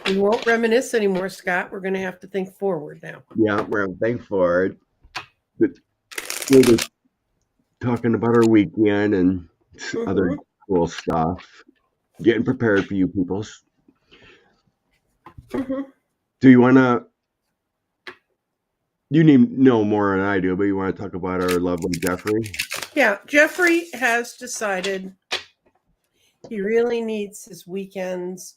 We won't reminisce anymore, Scott. We're going to have to think forward now. Yeah, we're thankful for it. But we're just talking about our weekend and other Mm-hmm. cool stuff. Getting prepared for you peoples. Mm-hmm. Do you want to? You need know more than I do, but you want to talk about our lovely Jeffrey? Yeah, Jeffrey has decided he really needs his weekends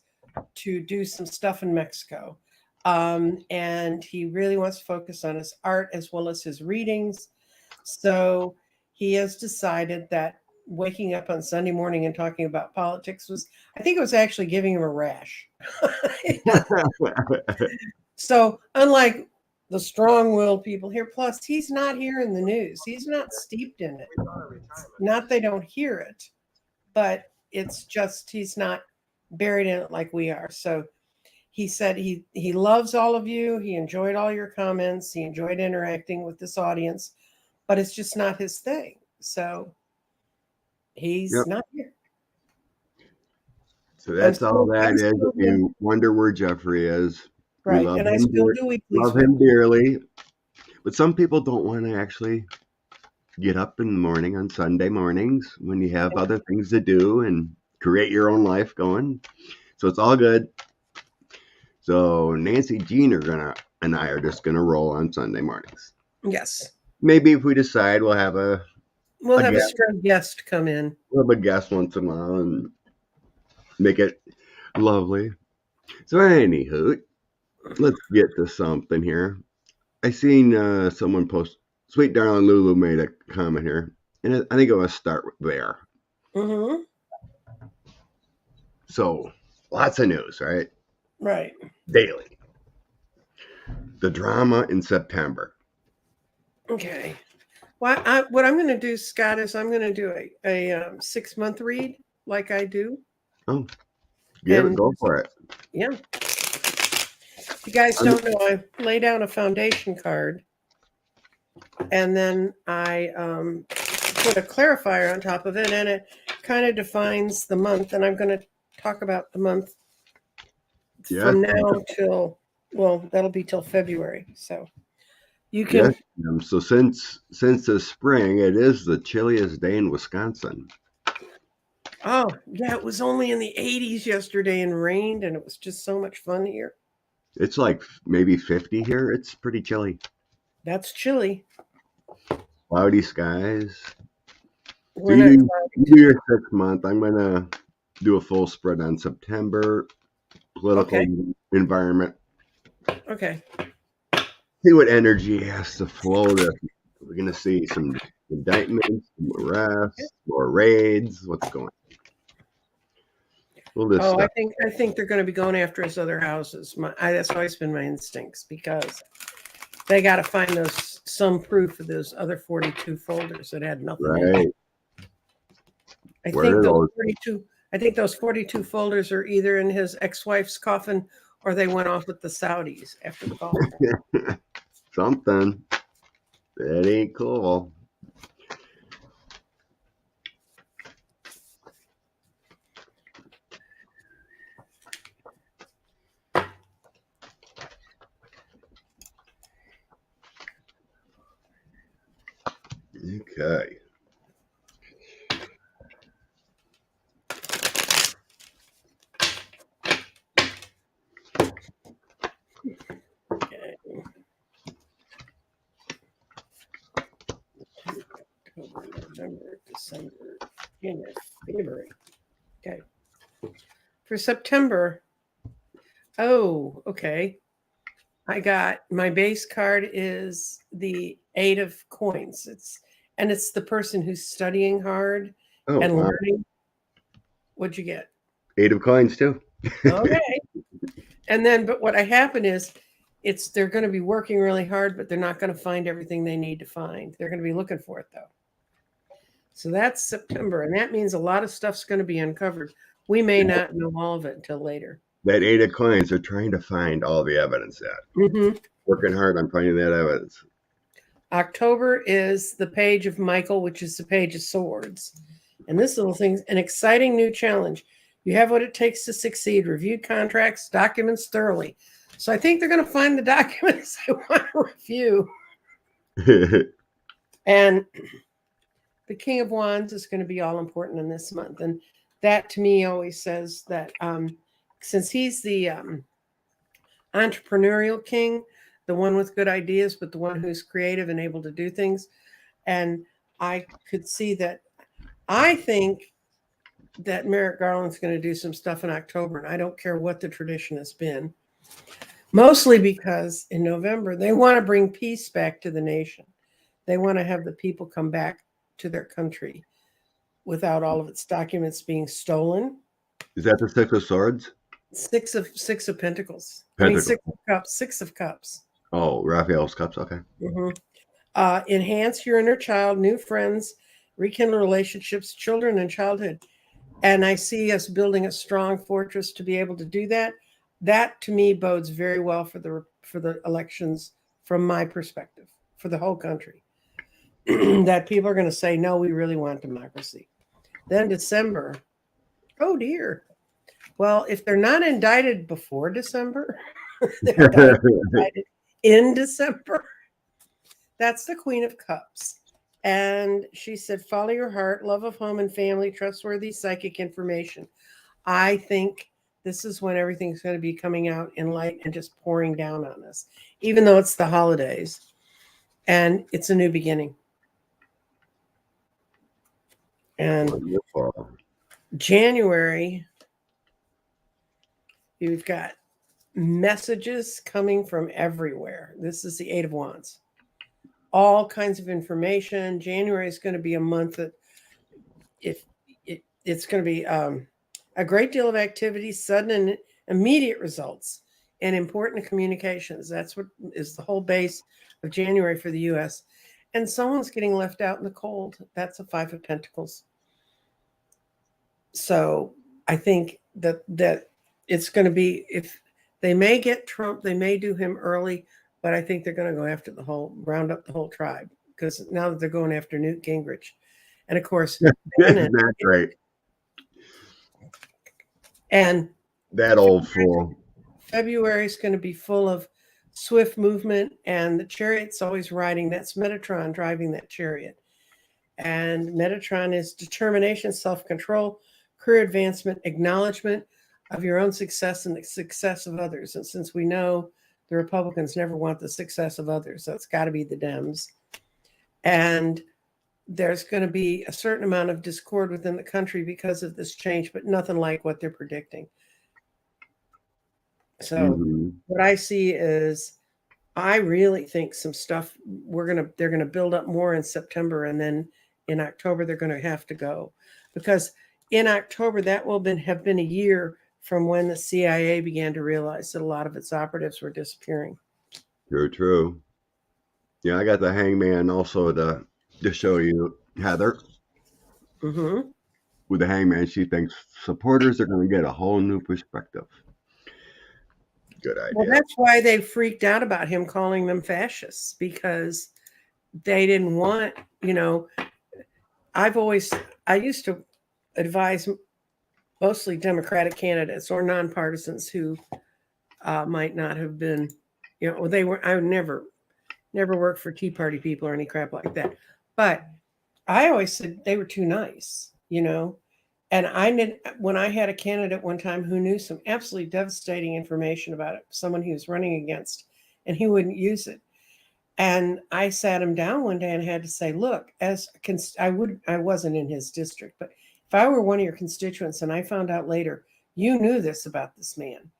to do some stuff in Mexico. And he really wants to focus on his art as well as his readings. So he has decided that waking up on Sunday morning and talking about politics was, I think it was actually giving him a rash. So, unlike the strong willed people here, plus he's not hearing the news, he's not steeped in it. Not they don't hear it, but it's just he's not buried in it like we are. So he said he loves all of you. He enjoyed all your comments. He enjoyed interacting with this audience, but it's just not his thing. So he's Yep. not here. So that's all that I is. still If do, you wonder where Jeffrey is, we right, and I still do weeklies love with him dearly. But some people don't want to actually get up in the morning on Sunday mornings when you have other things to do and create your own life going. So it's all good. So Nancy Jean and I are just gonna roll on Sunday mornings. Yes, Maybe if we decide we'll have a we'll have a guest, scrub guest come in. we'll have a guest once in a while and make it lovely. So anywho, let's get to something here. I seen someone post. Sweet darling Lulu made a comment here, and I think I want to start there. Mm-hmm. So lots of news, right? Right. Daily. The drama in September. Okay. Well, what I'm going to do, Scott, is I'm going to do a 6-month read like I do. Oh, And go for it. yeah. If you guys don't know, I lay down a foundation card and then I put a clarifier on top of it, and it kind of defines the month. And I'm going to talk about the month from now till, well, that'll be till February. So you can. Yes. So since the spring, it is the chilliest day in Wisconsin. Oh, yeah, it was only in the 80s yesterday and rained, and it was just so much fun here. It's like maybe 50 here. It's pretty chilly. That's chilly. Cloudy skies. We're So not you cloudy do today. your 6 month. I'm gonna do a full spread on September, political Okay. environment. Okay. See what energy has to flow. We're gonna see some indictments, some arrests, more raids. What's going on? Oh, I think they're going to be going after his other houses. That's always been my instincts because they got to find some proof of those other 42 folders that had nothing in Right. them. I think those 42 folders are either in his ex-wife's coffin or they went off with the Saudis after the golf. Something. That ain't cool. Okay. Okay. October, November, December, January, February. Okay. For September, oh, okay. I got my base card is the 8 of coins. It's the person who's studying hard Oh, and wow. learning. What'd you get? 8 of coins too. Okay. And then, but what happened is, they're going to be working really hard, but they're not going to find everything they need to find. They're going to be looking for it though. So that's September, and that means a lot of stuff's going to be uncovered. We may not know all of it until later. That 8 of coins, they're trying to find all the evidence that. Mm-hmm. Working hard on finding that evidence. October is the page of Michael, which is the page of swords. And this little thing's an exciting new challenge. You have what it takes to succeed. Review contracts, documents thoroughly. So I think they're going to find the documents they want to review. And the King of Wands is going to be all important in this month. And that to me always says that since he's the entrepreneurial king, the one with good ideas, but the one who's creative and able to do things. And I could see that. I think that Merrick Garland's going to do some stuff in October, and I don't care what the tradition has been. Mostly because in November, they want to bring peace back to the nation. They want to have the people come back to their country without all of its documents being stolen. Is that the Six of Swords? Six of Pentacles. Pentacles. I mean, Six of Cups. Six of Cups. Oh, Raphael's cups. Okay. Enhance your inner child, new friends, rekindle relationships, children, and childhood. And I see us building a strong fortress to be able to do that. That to me bodes very well for the elections from my perspective, for the whole country. That people are going to say, no, we really want democracy. Then December, oh dear. Well, if they're not indicted before December, they're indicted in December. That's the Queen of Cups. And she said, follow your heart, love of home and family, trustworthy psychic information. I think this is when everything's going to be coming out in light and just pouring down on us, even though it's the holidays. And it's a new beginning. And Wonderful. January, you've got messages coming from everywhere. This is the Eight of Wands. All kinds of information. January is going to be a month that it's going to be a great deal of activity, sudden and immediate results, and important communications. That's what is the whole base of January for the U.S. And someone's getting left out in the cold. That's a Five of Pentacles. So I think that it's going to be, if they may get Trump, they may do him early, but I think they're going to go after round up the whole tribe, because now that they're going after Newt Gingrich. And of course, That's right. And that old fool. February is going to be full of swift movement, and the chariot's always riding. That's Metatron driving that chariot. And Metatron is determination, self-control, career advancement, acknowledgement of your own success and the success of others. And since we know the Republicans never want the success of others, so it's got to be the Dems. And there's going to be a certain amount of discord within the country because of this change, but nothing like what they're predicting. So what I see is, I really think some stuff they're going to build up more in September, and then in October they're going to have to go, because in October that will have been a year from when the CIA began to realize that a lot of its operatives were disappearing. True. Yeah, I got the Hangman also to show you, Heather. Mm-hmm. With the Hangman, she thinks supporters are going to get a whole new perspective. Good idea. Well, that's why they freaked out about him calling them fascists, because they didn't want, I used to advise mostly Democratic candidates or nonpartisans who might not have been, I would never worked for Tea Party people or any crap like that. But I always said they were too nice, And when I had a candidate one time who knew some absolutely devastating information about it, someone he was running against, and he wouldn't use it. And I sat him down one day and had to say, look, I wasn't in his district, but if I were one of your constituents and I found out later you knew this about this man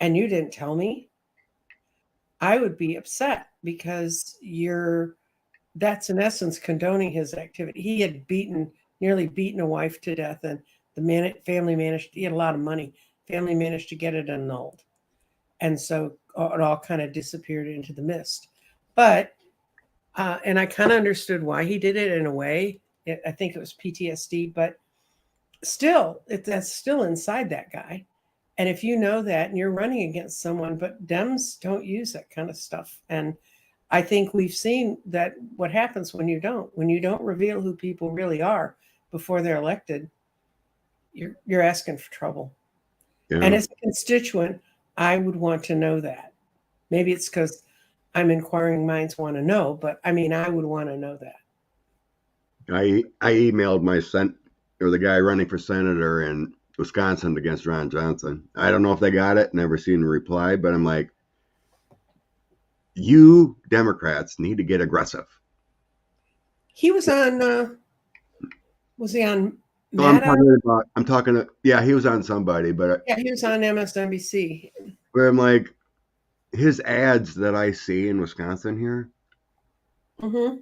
and you didn't tell me, I would be upset, because that's in essence condoning his activity. He had nearly beaten a wife to death, and he had a lot of money. Family managed to get it annulled. And so it all kind of disappeared into the mist. But, and I kind of understood why he did it in a way. I think it was PTSD, but still, that's still inside that guy. And if you know that and you're running against someone, but Dems don't use that kind of stuff. And I think we've seen that what happens when you don't reveal who people really are before they're elected, you're asking for trouble. Yeah. And as a constituent, I would want to know that. Maybe it's because I'm inquiring minds want to know, but I mean, I would want to know that. I emailed the guy running for senator in Wisconsin against Ron Johnson. I don't know if they got it. Never seen a reply, but I'm like, you Democrats need to get aggressive. He was on. Was he on? So I'm talking to, yeah, he was on somebody, but Yeah, he was on MSNBC. I'm like, his ads that I see in Wisconsin here. Mm-hmm.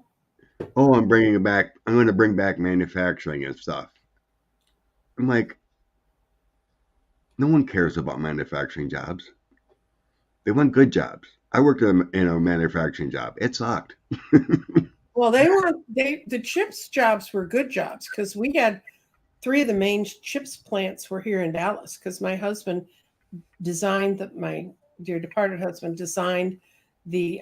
Oh, I'm bringing it back. I'm going to bring back manufacturing and stuff. I'm like, no one cares about manufacturing jobs. They want good jobs. I worked in a manufacturing job. It sucked. Well, the chips jobs were good jobs because we had 3 of the main chips plants were here in Dallas because my husband designed my dear departed husband designed the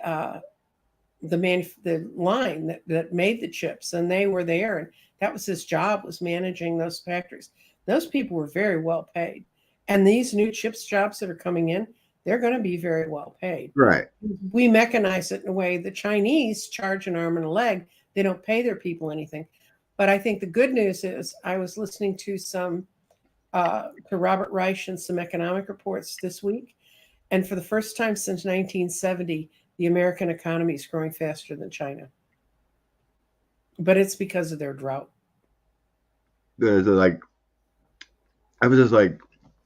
line that made the chips, and they were there, and that was his job, was managing those factories. Those people were very well paid, and these new chips jobs that are coming in, they're going to be very well paid. Right. We mechanize it in a way the Chinese charge an arm and a leg. They don't pay their people anything. But I think the good news is I was listening to to Robert Reich and some economic reports this week, and for the first time since 1970, the American economy is growing faster than China. But it's because of their drought. Like, I was just like,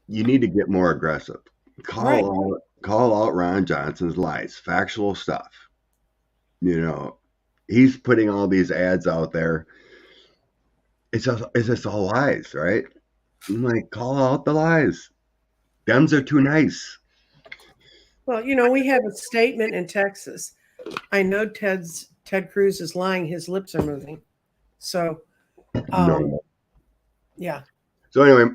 you need to get more aggressive. Call out Ron Johnson's lies, factual stuff. You know, he's putting all these ads out there. It's just all lies, right? I'm like, call out the lies. Dems are too nice. Well, we have a statement in Texas. I know Ted Cruz is lying. His lips are moving. So, No. Yeah. So anyway,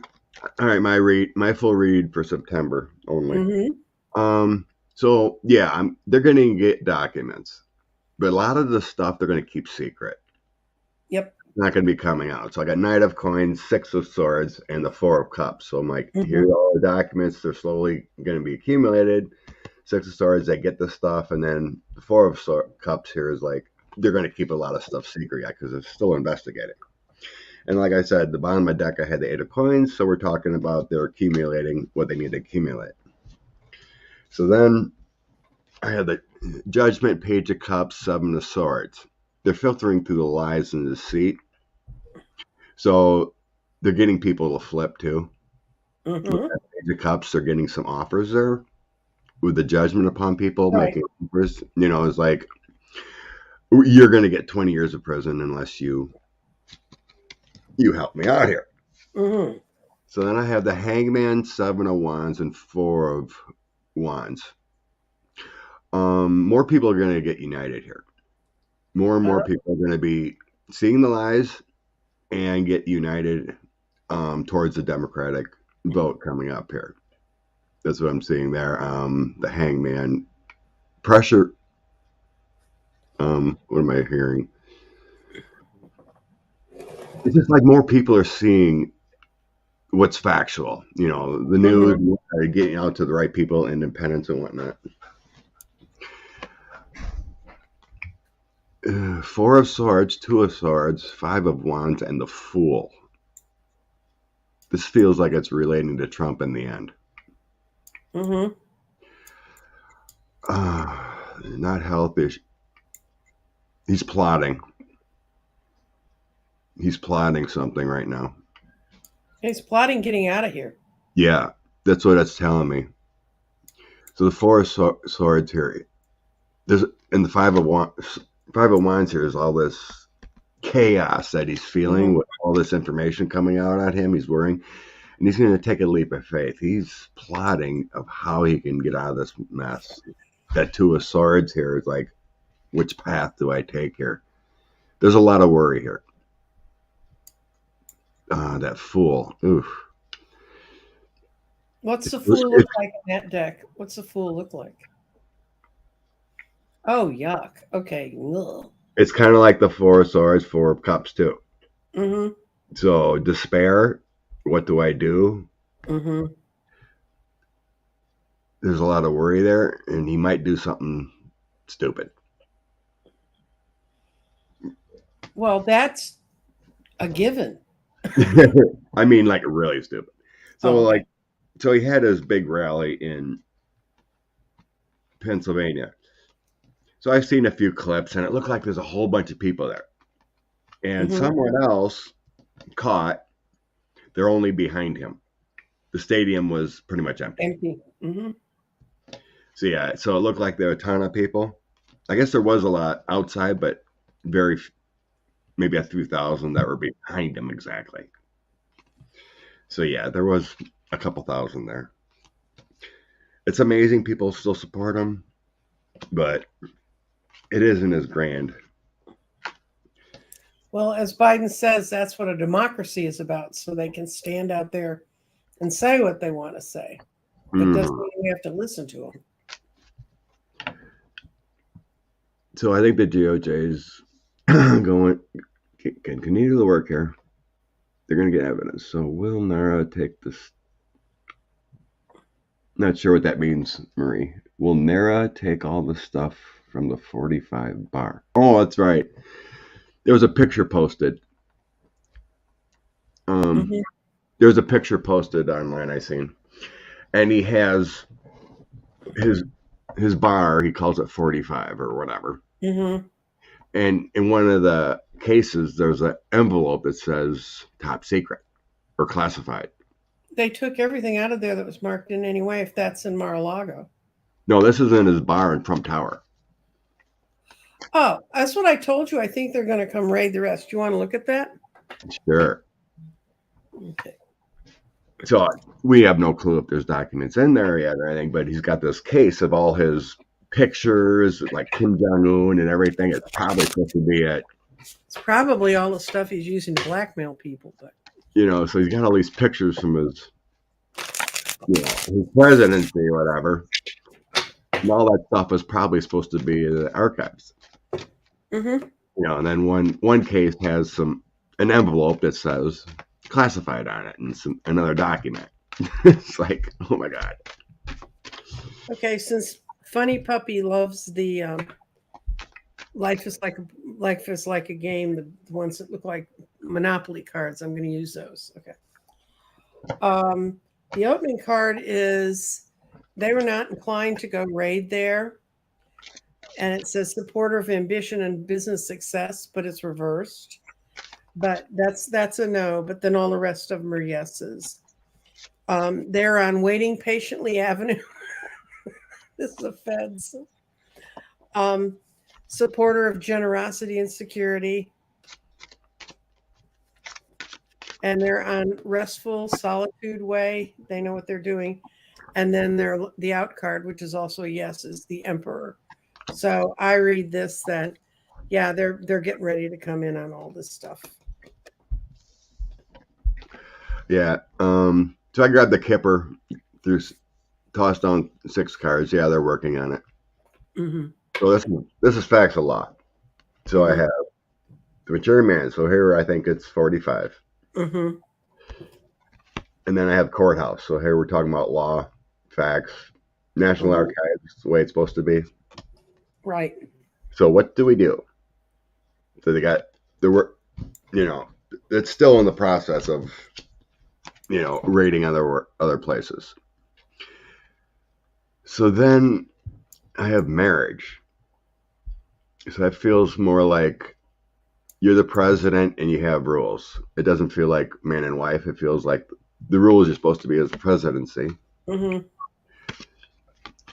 all right, my full read for September only. Mm-hmm. So yeah, they're going to get documents, but a lot of the stuff they're going to keep secret. Yep. It's not going to be coming out. So I got Knight of Coins, Six of Swords, and the Four of Cups. So I'm like, Here are all the documents. They're slowly going to be accumulated. Six of Swords, they get the stuff, and then the Four of Cups here is like they're going to keep a lot of stuff secret yet because they're still investigating. And like I said, the bottom of my deck, I had the Eight of Coins, so we're talking about they're accumulating what they need to accumulate. So then I had the Judgment, Page of Cups, Seven of Swords. They're filtering through the lies and deceit. So they're getting people to flip too. With that Page of Cups, they're getting some offers there. With the judgment upon people, making offers. It's like, you're going to get 20 years of prison unless you help me out here. Mm-hmm. So then I have the Hangman, Seven of Wands, and Four of Wands. More people are going to get united here. More and more people are going to be seeing the lies and get united towards the Democratic vote coming up here. That's what I'm seeing there. The Hangman pressure. What am I hearing? It's just like more people are seeing what's factual. The news are getting out to the right people, independents and whatnot. Four of Swords, Two of Swords, Five of Wands, and the Fool. This feels like it's relating to Trump in the end. Mm-hmm. Not healthy. He's plotting. He's plotting something right now. He's plotting getting out of here. Yeah, that's what it's telling me. So the Four of Swords here, and the Five of Wands here is all this chaos that he's feeling with all this information coming out at him. He's worrying, and he's going to take a leap of faith. He's plotting of how he can get out of this mess. That Two of Swords here is like, which path do I take here? There's a lot of worry here. That Fool. Oof. What's the Fool look like in that deck? What's the Fool look like? Oh, yuck. Okay. Ugh. It's kind of like the Four of Swords, Four of Cups too. Mm-hmm. So despair what do I do? Mm-hmm. There's a lot of worry there, and he might do something stupid. Well, that's a given. I mean, like really stupid. So, Oh, okay. so he had his big rally in Pennsylvania. So I've seen a few clips, and it looked like there's a whole bunch of people there. And Mm-hmm. someone else caught, they're only behind him. The stadium was pretty much empty. Empty. Mm-hmm. So yeah, so it looked like there were a ton of people. I guess there was a lot outside, but maybe a few thousand that were behind him exactly. So yeah, there was a couple thousand there. It's amazing people still support him, but it isn't as grand. Well, as Biden says, that's what a democracy is about. So they can stand out there and say what they want to say. But doesn't mean we have to listen to them. So I think the DOJ's going can continue to work here. They're going to get evidence. So will Nara take this? Not sure what that means, Marie. Will Nara take all the stuff from the 45 bar? Oh, that's right. There was a picture posted. Mm-hmm. There was a picture posted online I seen, and he has his bar. He calls it 45 or whatever. Mm-hmm. And in one of the cases, there's an envelope that says top secret or classified. They took everything out of there that was marked in any way, if that's in Mar-a-Lago. No, this is in his bar in Trump Tower. Oh, that's what I told you. I think they're going to come raid the rest. Do you want to look at that? Sure. Okay. So we have no clue if there's documents in there yet or anything, but he's got this case of all his pictures, like Kim Jong-un and everything. It's probably supposed to be it. It's probably all the stuff he's using to blackmail people, but So he's got all these pictures from his presidency or whatever. And all that stuff is probably supposed to be in the archives. mm-hmm. And then one case has an envelope that says classified on it and another document. It's like, oh my God. Okay, since Funny Puppy loves the life is like a game, the ones that look like Monopoly cards, I'm going to use those. Okay. The opening card is they were not inclined to go raid there. And it says supporter of ambition and business success, but it's reversed. But that's a no. But then all the rest of them are yeses. They're on Waiting Patiently Avenue. This is the feds. Supporter of generosity and security. And they're on Restful Solitude Way. They know what they're doing. And then the out card, which is also a yes, is the Emperor. So I read this that, yeah, they're getting ready to come in on all this stuff. Yeah. So I grabbed the Kipper, tossed down 6 cards. Yeah, they're working on it. Mm-hmm. So this is facts of law. So I have the gerrymander. So here I think it's 45. Mm-hmm. And then I have courthouse. So here we're talking about law, facts, National Archives, the way it's supposed to be. Right. So what do we do? So it's still in the process of, raiding other places. So then I have marriage. So that feels more like you're the president and you have rules. It doesn't feel like man and wife. It feels like the rules are supposed to be as the presidency. Mm-hmm.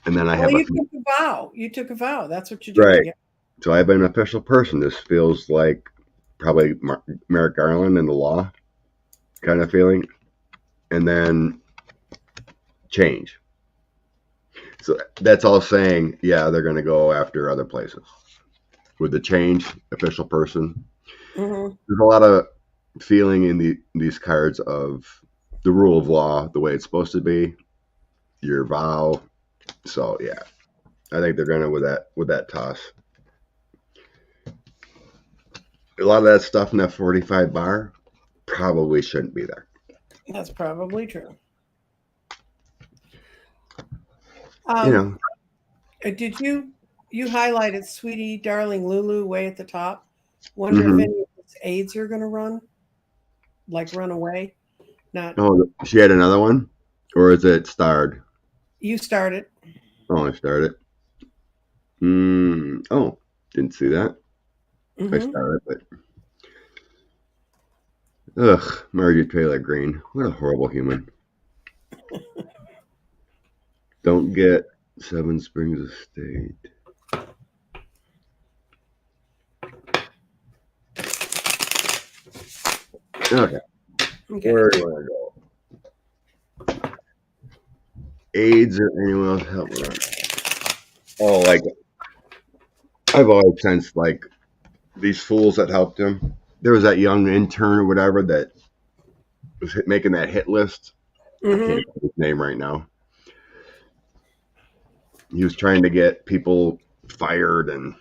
And then you took a vow. You took a vow. That's what you did. Right. So I have an official person. This feels like probably Merrick Garland and the law kind of feeling. And then change. So that's all saying, yeah, they're going to go after other places. With the change, official person. Mm-hmm. There's a lot of feeling in these cards of the rule of law, the way it's supposed to be, your vow. So yeah, I think they're gonna with that toss. A lot of that stuff in that 45 bar probably shouldn't be there. That's probably true. You know. Did you highlighted Sweetie Darling Lulu way at the top? Wonder if Hmm. any of its aides are going to run away? Not Oh, she had another one, or is it starred? you started. Oh, I started. Oh, didn't see that. I Hmm. started, but ugh, Margaret Taylor Greene. What a horrible human. Don't get Seven Springs Estate. Okay, Okay. where do you want to go? AIDS or anyone else help run? Oh, like I've always sensed like these fools that helped him. There was that young intern or whatever that was making that hit list. I Hmm. can't think of his name right now. He was trying to get people fired, and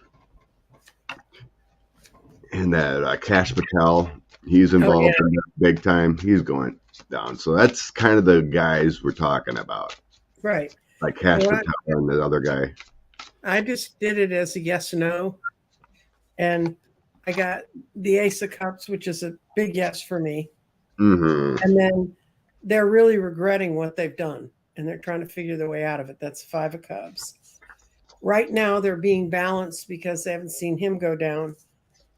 that Cash Patel, he's Oh yeah. involved in that big time. He's going down. So that's kind of the guys we're talking about, Right. like Cash Well, Patel and the other guy. I just did it as a yes no, and I got the Ace of Cups, which is a big yes for me. Mm-hmm. And then they're really regretting what they've done, and they're trying to figure their way out of it. That's Five of Cups. Right now, they're being balanced because they haven't seen him go down.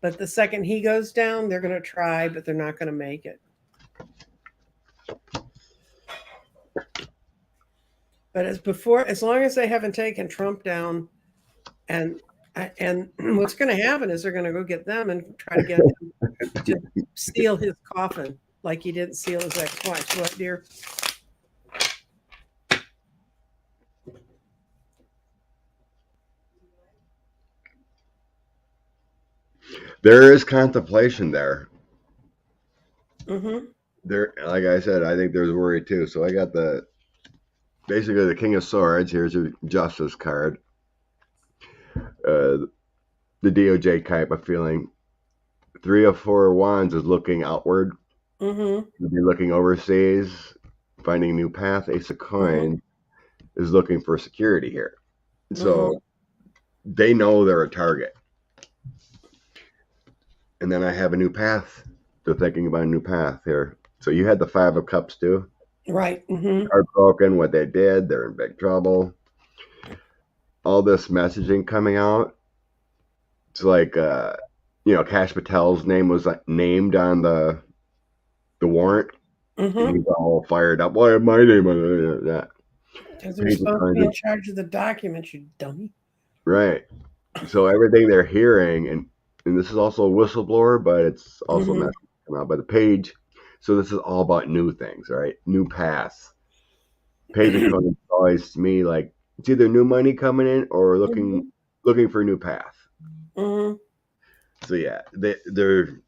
But the second he goes down, they're going to try, but they're not going to make it. But as long as they haven't taken Trump down, and and what's going to happen is they're going to go get them and try to get him to seal his coffin like he didn't seal his ex-wife. What, dear? There is contemplation there. Mm-hmm. There, like I said, I think there's worry too. So I got basically the King of Swords. Here's your Justice card. The DOJ type of feeling. Three of Four Wands is looking outward. Mm-hmm. You'll be looking overseas, finding a new path. Ace of Mm-hmm. Coins is looking for security here. Mm-hmm. So they know they're a target. And then I have a new path. They're thinking about a new path here. So you had the Five of Cups too. Right. Mm-hmm. Heartbroken, what they did, they're in big trouble. All this messaging coming out. It's like, Cash Patel's name was named on the warrant, and Mm-hmm. he's all fired up. Why my name on that? Because they're supposed to be in charge of the documents, you dummy. Right. So everything they're hearing, and this is also a whistleblower, but it's also Mm-hmm. messaging come out by the page. So this is all about new things, right? New paths. Page and Conan always to me like it's either new money coming in or Mm-hmm. looking for a new path. Mm-hmm. So yeah, they're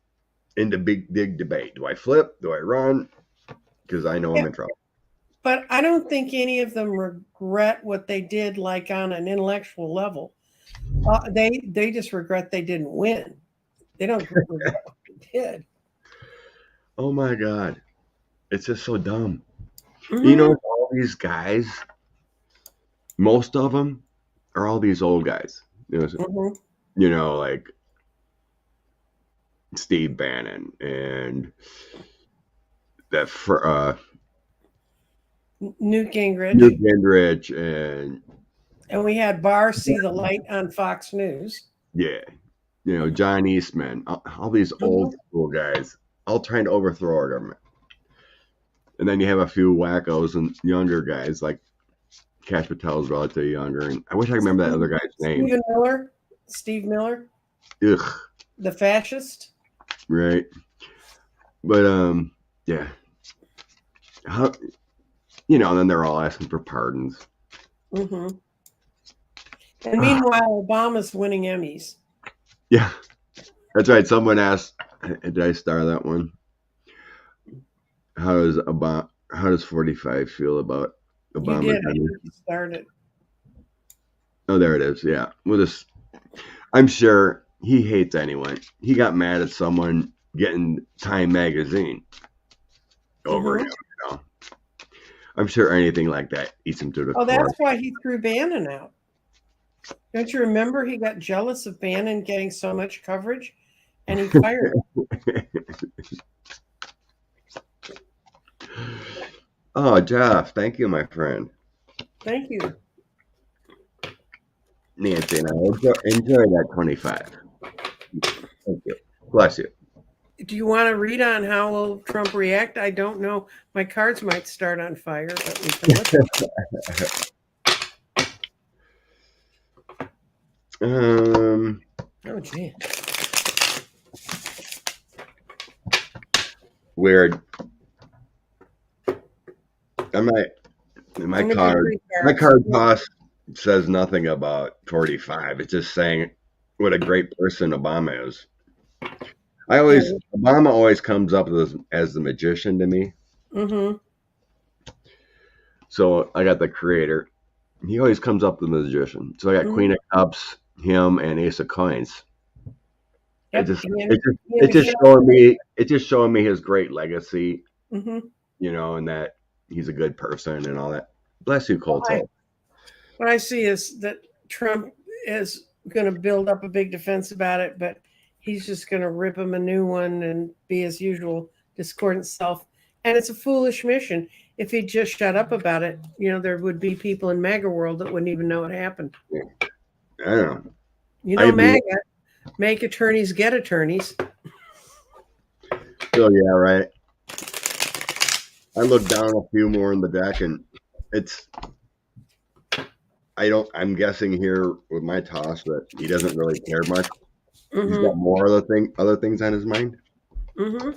in the big debate. Do I flip? Do I run? Because I know I'm Yeah, in trouble. but I don't think any of them regret what they did, like on an intellectual level. They just regret they didn't win. They don't regret what they did. Oh my god, it's just so dumb. Mm-hmm. All these guys, most of them are all these old guys. Mm-hmm. Like Steve Bannon and that for Newt Newt Gingrich, Gingrich and and we had Barr see the light on Fox News. yeah, John Eastman, all these old Mm-hmm. school guys, all trying to overthrow our government. And then you have a few wackos and younger guys like Cash Patel's relatively younger, and I wish I could remember that other guy's name. Steve Miller, Ugh, the fascist. right? But yeah, how and then they're all asking for pardons. Mm-hmm. And meanwhile, Obama's winning Emmys. Yeah, that's right. Someone asked, did I star that one? How does 45 feel about You Obama? did. I think you started. Oh, there it is. Yeah. I'm sure he hates anyone. He got mad at someone getting Time magazine over Mm-hmm. him. I'm sure anything like that eats him to the Oh, core. that's why he threw Bannon out. Don't you remember he got jealous of Bannon getting so much coverage and he fired him? Oh, Jeff, thank you, my friend. Thank you. Nancy and I enjoy that 25. Thank you. Bless you. Do you want to read on how will Trump react? I don't know. My cards might start on fire, but we can look. Oh, gee. Weird. My card toss says nothing about 45. It's just saying what a great person Obama is. Obama always comes up as the magician to me. Mm-hmm. So I got the creator. He always comes up with the magician. So I got Queen of Cups, him, and Ace of Coins. Yep. It's just showing me his great legacy. Mm-hmm. You know, and that he's a good person and all that. Bless you, Colto. What I see is that Trump is going to build up a big defense about it, but he's just going to rip him a new one and be his usual discordant self. And it's a foolish mission. If he'd just shut up about it, you know, there would be people in MAGA world that wouldn't even know it happened. I don't know. You know, MAGA, make attorneys get attorneys. So, yeah, right. I looked down a few more in the deck, and I'm guessing here with my toss that he doesn't really care much. Mm-hmm. He's got more other things on his mind. Mm-hmm.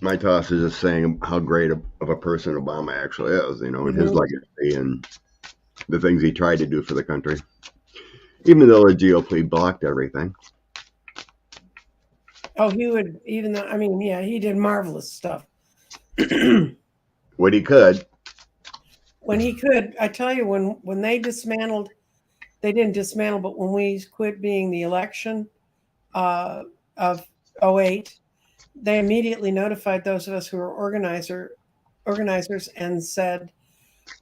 My toss is just saying how great of a person Obama actually is, you know, and his legacy and the things he tried to do for the country, even though the GOP blocked everything. Oh, he would, even though, I mean, yeah, he did marvelous stuff. When he could. When he could. I tell you, when they dismantled, they didn't dismantle, but when we quit being the election of 08, they immediately notified those of us who were organizers and said,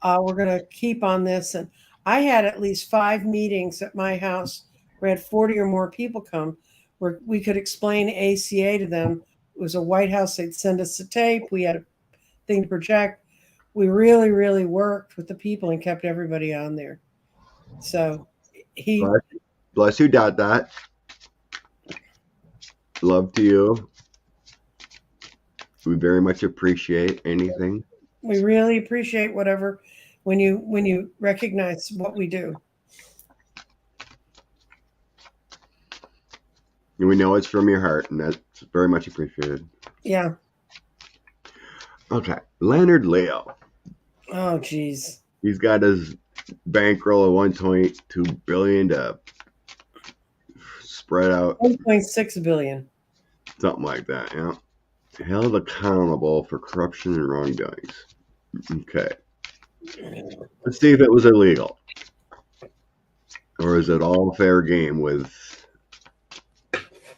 we're going to keep on this. And I had at least 5 meetings at my house where I had 40 or more people come, where we could explain ACA to them. It was a White House. They'd send us a tape. We had a thing to project. We really, really worked with the people and kept everybody on there. So bless you, Dot. Love to you. We very much appreciate anything. We really appreciate whatever when you recognize what we do. And we know it's from your heart, and that's very much appreciated. Yeah. Okay. Leonard Leo. Oh, geez. He's got his bankroll of $1.2 billion to spread out. $1.6 billion. Something like that, yeah. Held accountable for corruption and wrongdoings. Okay. Let's see if it was illegal. Or is it all fair game with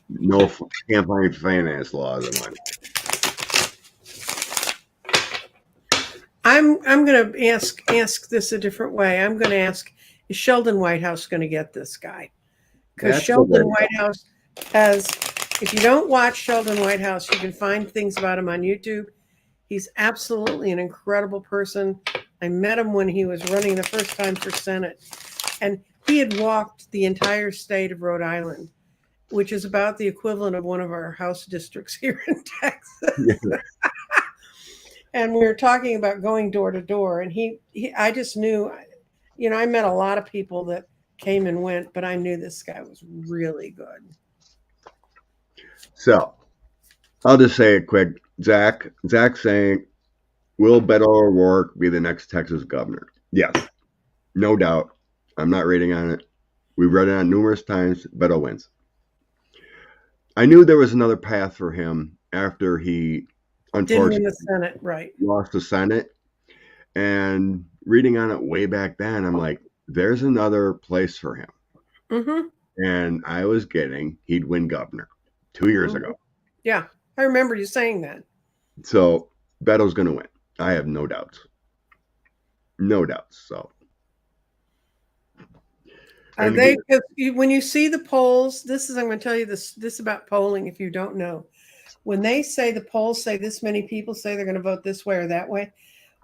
no campaign finance laws and money? I'm going to ask this a different way. I'm going to ask, is Sheldon Whitehouse going to get this guy? Because Sheldon Whitehouse has, if you don't watch Sheldon Whitehouse, you can find things about him on YouTube. He's absolutely an incredible person. I met him when he was running the first time for Senate. And he had walked the entire state of Rhode Island, which is about the equivalent of one of our House districts here in Texas. Yeah. And we were talking about going door to door. And I just knew, you know, I met a lot of people that came and went, but I knew this guy was really good. So I'll just say it quick. Zach saying, will Beto O'Rourke be the next Texas governor? Yes, no doubt. I'm not reading on it. We've read it on numerous times. Beto wins. I knew there was another path for him after he unfortunately didn't win the Senate, right? Lost the Senate. And reading on it way back then, I'm like, there's another place for him. Mm-hmm. And I was getting he'd win governor 2 years ago. Yeah. I remember you saying that. So Beto's going to win. I have no doubts. No doubts. So. When you see the polls, I'm going to tell you this about polling if you don't know. When they say the polls say this many people say they're going to vote this way or that way,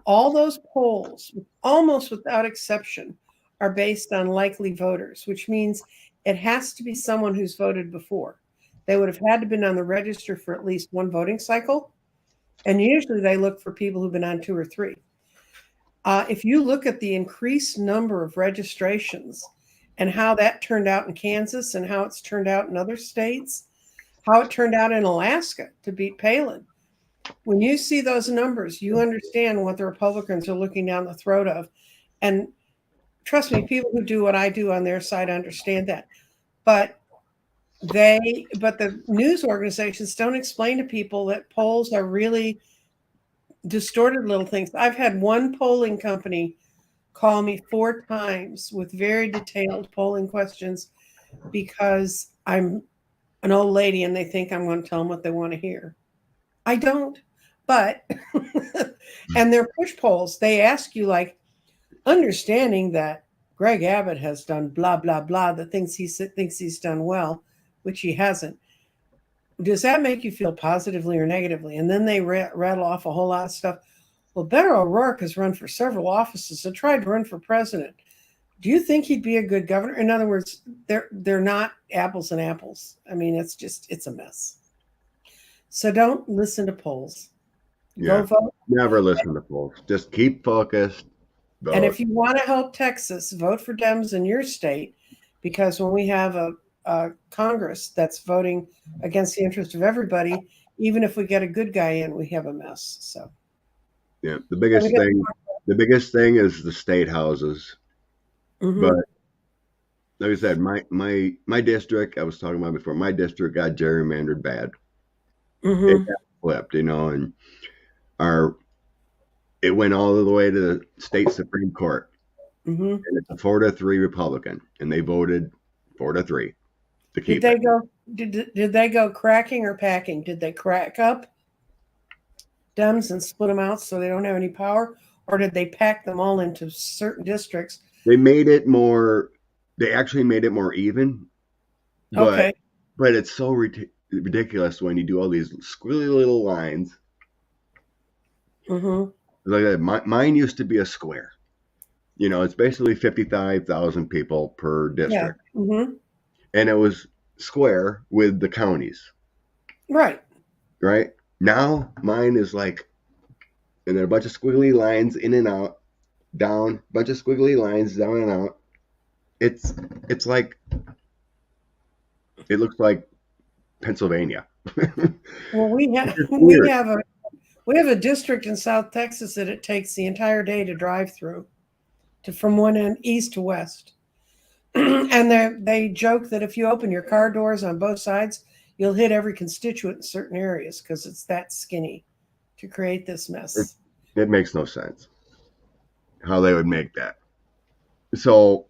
all those polls, almost without exception, are based on likely voters, which means it has to be someone who's voted before. They would have had to been on the register for at least one voting cycle, and usually they look for people who've been on 2 or 3. If you look at the increased number of registrations and how that turned out in Kansas and how it's turned out in other states, how it turned out in Alaska to beat Palin, when you see those numbers, you understand what the Republicans are looking down the throat of. And trust me, people who do what I do on their side understand that. But the news organizations don't explain to people that polls are really distorted little things. I've had one polling company call me 4 times with very detailed polling questions because I'm an old lady and they think I'm going to tell them what they want to hear. I don't. But, and they're push polls. They ask you, like, understanding that Greg Abbott has done blah, blah, blah, the things he thinks he's done well, which he hasn't. Does that make you feel positively or negatively? And then they rattle off a whole lot of stuff. Well, Beto O'Rourke has run for several offices and tried to run for president. Do you think he'd be a good governor? In other words, they're not apples and apples. I mean, it's a mess. So don't listen to polls. Yeah. Go vote. Never listen to polls. Just keep focused. Vote. And if you want to help Texas, vote for Dems in your state, because when we have a Congress that's voting against the interest of everybody, even if we get a good guy in, we have a mess. So. Yeah, the biggest thing is the state houses. Mm-hmm. But like I said, my district, I was talking about before, my district got gerrymandered bad. Mm-hmm. It got flipped, and it went all the way to the state Supreme Court. Mm-hmm. And it's a 4-3 Republican, and they voted 4-3 to keep it. Did they go cracking or packing? Did they crack up Dems and split them out so they don't have any power, or did they pack them all into certain districts? They actually made it more even. But it's so ridiculous when you do all these squiggly little lines. Mm-hmm. Like that. Mine used to be a square. It's basically 55,000 people per district. Yeah. Mm-hmm. And it was square with the counties. Right. Now mine is like, and there are a bunch of squiggly lines in and out, down, bunch of squiggly lines down and out. It's like, it looks like Pennsylvania. Well, we have a district in South Texas that it takes the entire day to drive through, from one end east to west. And they joke that if you open your car doors on both sides, you'll hit every constituent in certain areas because it's that skinny to create this mess. It makes no sense how they would make that. So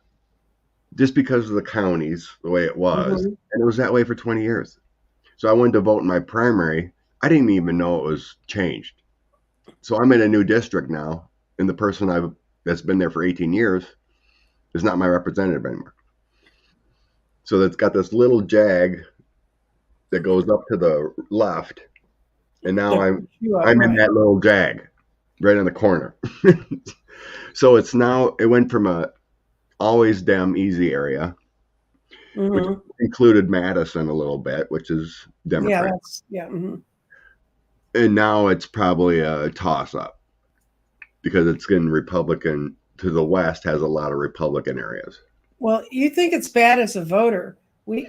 just because of the counties, the way it was, mm-hmm. and it was that way for 20 years. So I went to vote in my primary. I didn't even know it was changed. So I'm in a new district now, and the person that's been there for 18 years is not my representative anymore. So that's got this little jag that goes up to the left, and now I'm in that little jag right in the corner. So it went from a always Dem easy area, mm-hmm. which included Madison a little bit, which is Democrat. Mm-hmm. And now it's probably a toss-up because it's getting Republican to the west, has a lot of Republican areas. Well, you think it's bad as a voter.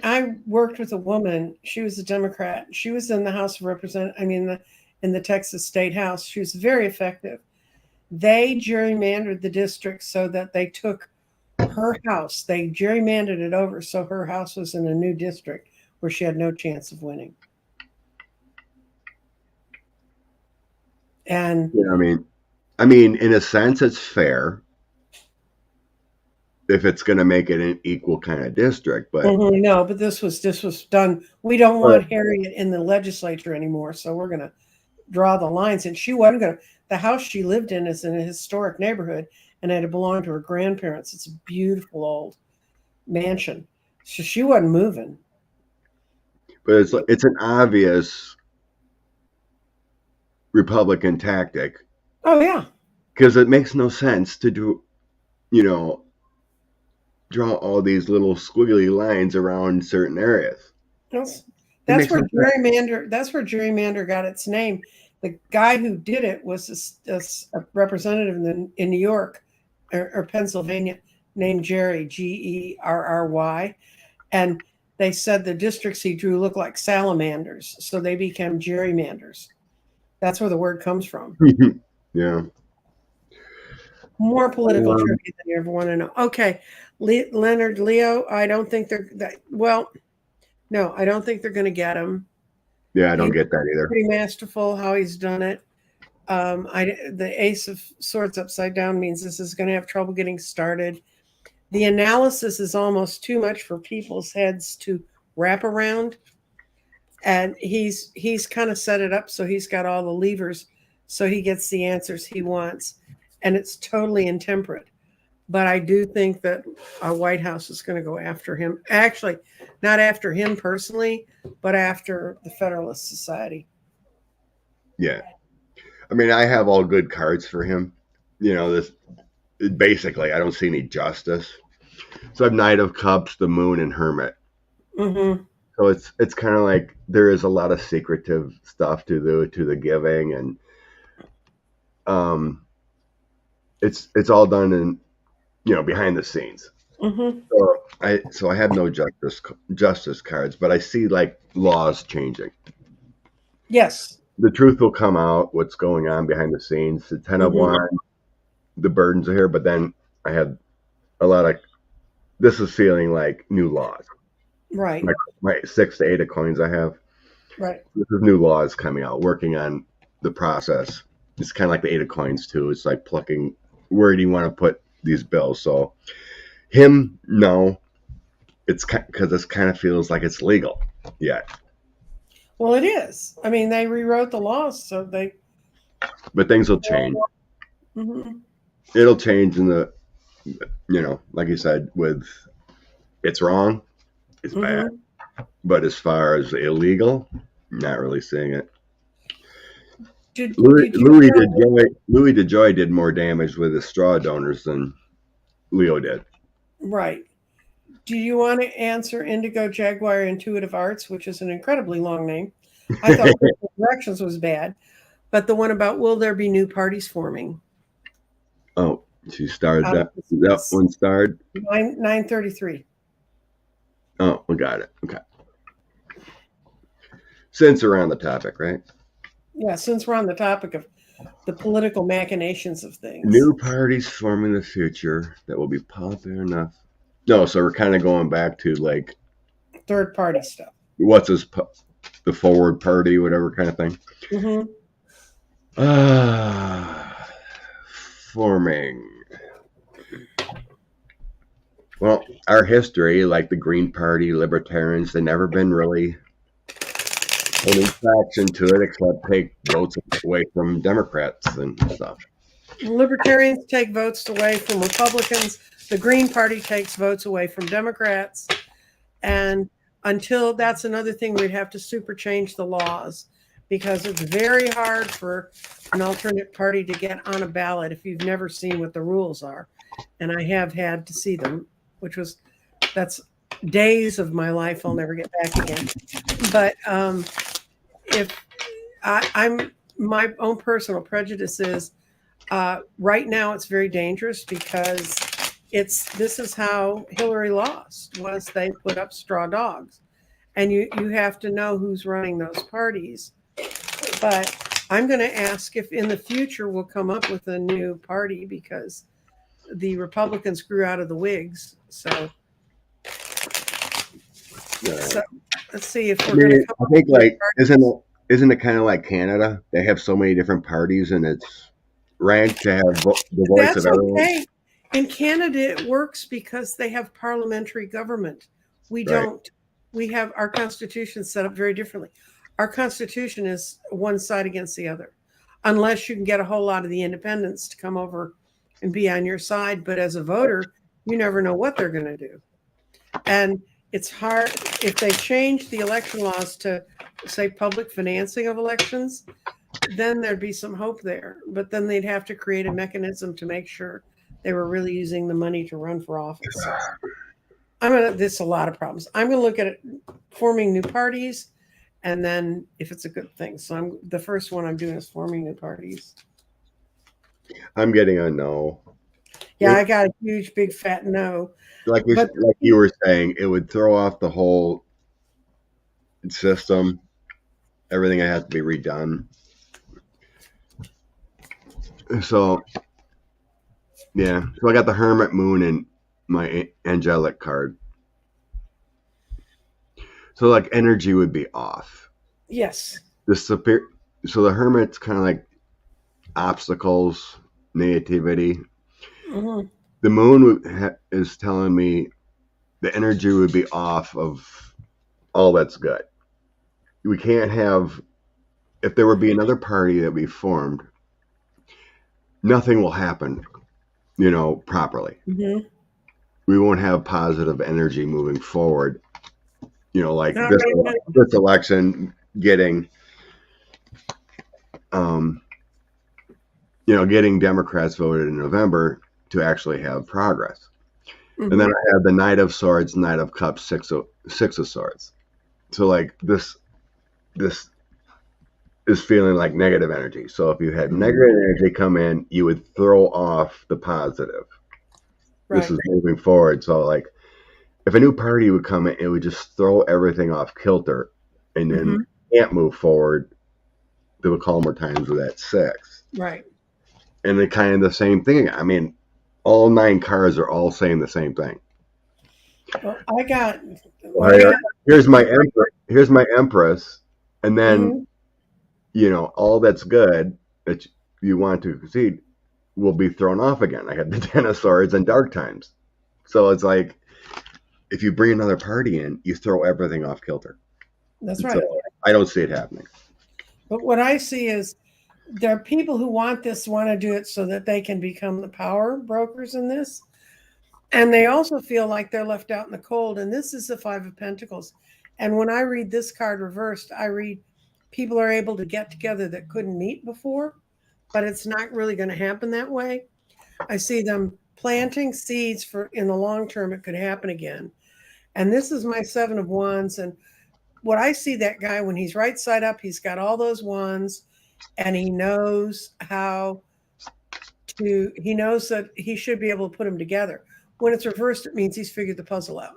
I worked with a woman. She was a Democrat. She was in the House of Representatives. In the Texas State House. She was very effective. They gerrymandered the district so that they took her house. They gerrymandered it over so her house was in a new district where she had no chance of winning. And I mean, in a sense, it's fair. if it's going to make it an equal kind of district. But No, but this was done. We don't want Harriet in the legislature anymore, so we're going to draw the lines. And she wasn't going to. The house she lived in is in a historic neighborhood, and it had belonged to her grandparents. It's a beautiful old mansion, so she wasn't moving. But it's an obvious Republican tactic. Oh yeah, because it makes no sense to do, draw all these little squiggly lines around certain areas. That's where gerrymander. That's where gerrymander got its name. The guy who did it was a representative in New York or Pennsylvania named Jerry, Gerry, and they said the districts he drew looked like salamanders, so they became gerrymanders. That's where the word comes from. Yeah. More political trivia than you ever want to know. Okay, Leonard Leo. I don't think they're that. Well, no, I don't think they're going to get him. Yeah, I don't get that either. Pretty masterful how he's done it. The Ace of Swords upside down means this is going to have trouble getting started. The analysis is almost too much for people's heads to wrap around, and he's kind of set it up so he's got all the levers, so he gets the answers he wants, and it's totally intemperate. But I do think that our White House is going to go after him. Actually, not after him personally, but after the Federalist Society. Yeah. I mean, I have all good cards for him. This basically, I don't see any justice. So I have Knight of Cups, the Moon, and Hermit. Mm-hmm. So it's kind of like there is a lot of secretive stuff to the giving, and it's all done in behind the scenes. Mm-hmm. So I have no justice cards, but I see like laws changing. Yes. The truth will come out, what's going on behind the scenes. The 10 of Wands, the burdens are here, but then I have a lot of, this is feeling like new laws. Right. My 6 to 8 of coins I have. Right. This is new laws coming out, working on the process. It's kind of like the 8 of coins too. It's like plucking, where do you want to put these bills? So him, no, it's because this kind of feels like it's legal yet. Well, it is. I mean, they rewrote the laws, so they. But things will change. Mm-hmm. It'll change in the, like you said, with it's wrong, it's bad. But as far as illegal, not really seeing it. Louis DeJoy did more damage with his straw donors than Leo did. Right. Do you want to answer Indigo Jaguar Intuitive Arts, which is an incredibly long name? I thought Directions was bad, but the one about will there be new parties forming? Oh, she starred that. That one starred 933. Oh, we got it. Okay. Since we're on the topic, right? Yeah, since we're on the topic of the political machinations of things. New parties forming the future that will be popular enough. No, so we're kind of going back to like third party stuff. What's the forward party, whatever kind of thing. Forming. Well, our history, like the Green Party, Libertarians, they've never been really any traction to it except take votes away from Democrats and stuff. Libertarians take votes away from Republicans. The Green Party takes votes away from Democrats. And until that's another thing, we'd have to super change the laws because it's very hard for an alternate party to get on a ballot if you've never seen what the rules are. And I have had to see them, that's days of my life I'll never get back again. But if I'm my own personal prejudice is right now it's very dangerous because this is how Hillary lost, was they put up straw dogs, and you have to know who's running those parties. But I'm going to ask if in the future we'll come up with a new party because the Republicans grew out of the Whigs. So let's see if we're going to come I think like isn't it kind of like Canada? They have so many different parties and it's ranked to have the voice of everyone. Okay. In Canada, it works because they have parliamentary government. We Right. don't. We have our constitution set up very differently. Our constitution is one side against the other, unless you can get a whole lot of the independents to come over and be on your side. But as a voter, you never know what they're going to do. And it's hard if they change the election laws to say public financing of elections, then there'd be some hope there. But then they'd have to create a mechanism to make sure they were really using the money to run for office. There's a lot of problems. I'm gonna look at it, forming new parties, and then if it's a good thing. So the first one I'm doing is forming new parties. I'm getting a no. Yeah, I got a huge, big, fat no. Like you were saying, it would throw off the whole system. Everything has to be redone. So, yeah. So I got the Hermit Moon in my angelic card. So like energy would be off. Yes. So the Hermit's kind of like obstacles, negativity. Mm-hmm. The Moon is telling me the energy would be off of all that's good. We can't have, if there would be another party that we formed, nothing will happen, properly. Mm-hmm. We won't have positive energy moving forward. Like Not this, right this election getting, getting Democrats voted in November to actually have progress. Mm-hmm. And then I have the Knight of Swords, Knight of Cups, Six of Swords. So like this is feeling like negative energy. So if you had negative energy come in, you would throw off the positive. Right. This is moving forward. So like if a new party would come in, it would just throw everything off kilter, and then can't move forward to the calmer times with that 6. Right. And then kind of the same thing. I mean, all 9 cards are all saying the same thing. Well, here's my Empress, and then all that's good that you want to succeed will be thrown off again. I had the 10 of Swords and Dark Times. So it's like if you bring another party in, you throw everything off kilter. That's right. So I don't see it happening. But what I see is there are people who want to do it so that they can become the power brokers in this. And they also feel like they're left out in the cold. And this is the 5 of Pentacles. And when I read this card reversed, I read people are able to get together that couldn't meet before, but it's not really going to happen that way. I see them planting seeds for in the long term, it could happen again. And this is my 7 of Wands. And what I see that guy, when he's right side up, he's got all those wands and he knows he knows that he should be able to put them together. When it's reversed, it means he's figured the puzzle out.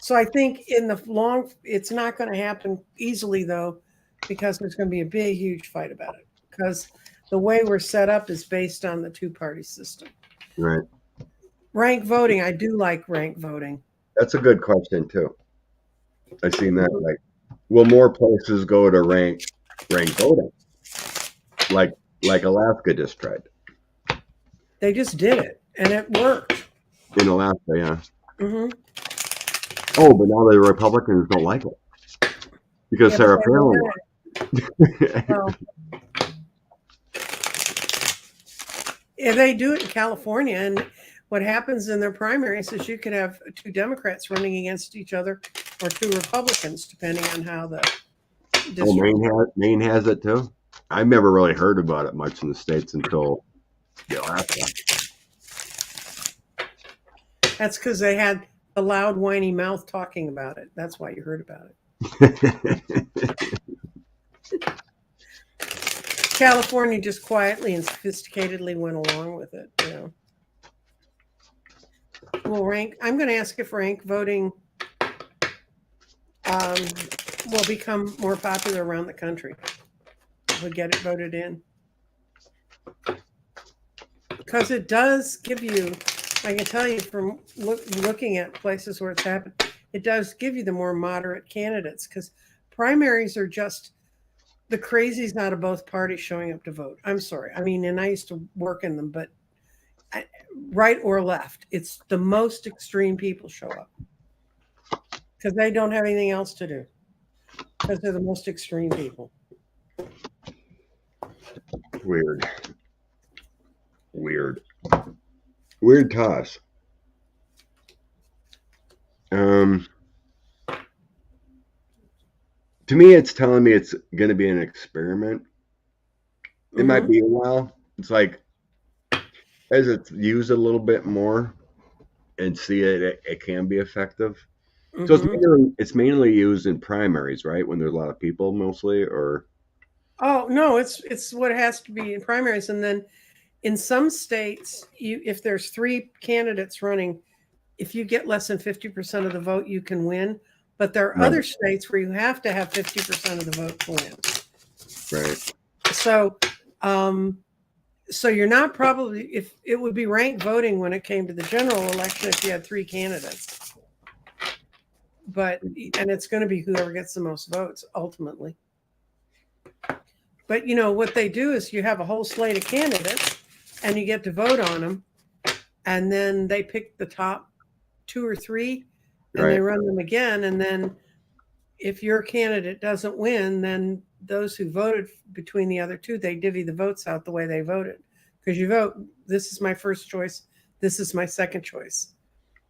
So I think it's not going to happen easily though, because there's going to be a big, huge fight about it. Because the way we're set up is based on the 2-party system. Right. Rank voting. I do like rank voting. That's a good question too. I've seen that. Like, will more places go to rank voting? Like Alaska just tried. They just did it, and it worked. In Alaska, yeah. Mm-hmm. Oh, but now the Republicans don't like it because Sarah Palin won. Well, if they do it in California, and what happens in their primaries is you could have 2 Democrats running against each other, or 2 Republicans, depending on how the district. Maine has it too. I've never really heard about it much in the States until Alaska. That's because they had a loud, whiny mouth talking about it. That's why you heard about it. California just quietly and sophisticatedly went along with it. I'm going to ask if rank voting will become more popular around the country. We'll get it voted in. Because it does give you, I can tell you from looking at places where it's happened, it does give you the more moderate candidates, because primaries are just the crazies out of both parties showing up to vote. I'm sorry. I mean, and I used to work in them, but right or left. It's the most extreme people show up because they don't have anything else to do because they're the most extreme people. Weird toss. To me, it's telling me it's going to be an experiment. It might be a while. It's like as it's used a little bit more and see it can be effective. So it's mainly used in primaries, right? When there's a lot of people, mostly, or Oh no, it's what it has to be in primaries, and then in some states, if there's 3 candidates running, if you get less than 50% of the vote, you can win. But there are other states where you have to have 50% of the vote to win. Right. So you're not probably, if it would be ranked voting when it came to the general election if you had 3 candidates. And it's going to be whoever gets the most votes ultimately. But what they do is you have a whole slate of candidates and you get to vote on them, and then they pick the top 2 or 3 and they run them again, and then if your candidate doesn't win, then those who voted between the other 2, they divvy the votes out the way they voted, because you vote, this is my first choice, this is my second choice,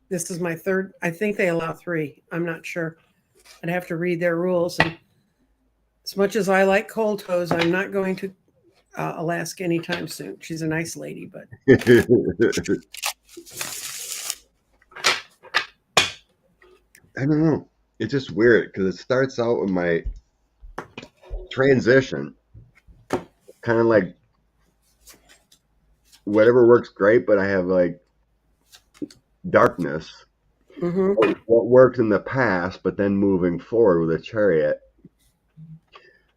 this is my third. I think they allow 3. I'm not sure. I'd have to read their rules. And as much as I like cold toes, I'm not going to Alaska anytime soon. She's a nice lady, but I don't know. It's just weird because it starts out with my transition, kind of like whatever works great, but I have like darkness. What worked in the past, but then moving forward with a chariot.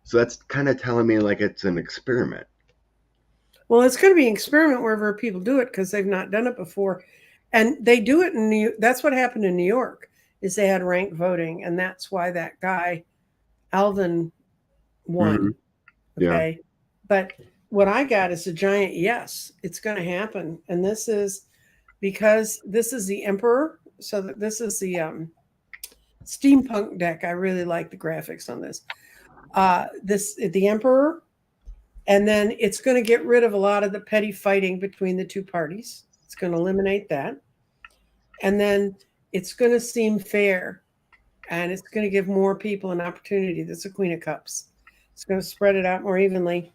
So that's kind of telling me like it's an experiment. Well, it's going to be an experiment wherever people do it because they've not done it before. And they do it in that's what happened in New York, is they had ranked voting. And that's why that guy, Alvin, won. Okay. Yeah. But what I got is a giant yes. It's going to happen. And this is because this is the Emperor. So this is the steampunk deck. I really like the graphics on this. The Emperor. And then it's going to get rid of a lot of the petty fighting between the 2 parties. It's going to eliminate that. And then it's going to seem fair. And it's going to give more people an opportunity. That's a Queen of Cups. It's going to spread it out more evenly.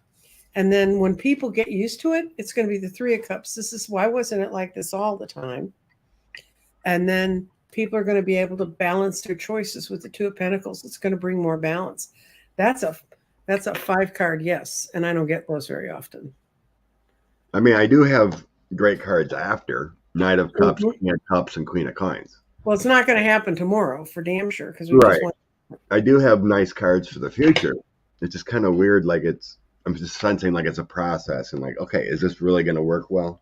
And then when people get used to it, it's going to be the 3 of Cups. This is why wasn't it like this all the time? And then people are going to be able to balance their choices with the 2 of Pentacles. It's going to bring more balance. That's a 5-card yes, and I don't get those very often. I mean, I do have great cards after Knight of Cups, King of Cups, and Queen of Coins. Well, it's not going to happen tomorrow for damn sure, because I do have nice cards for the future. It's just kind of weird. Like I'm just sensing like it's a process, and like, okay, is this really going to work well?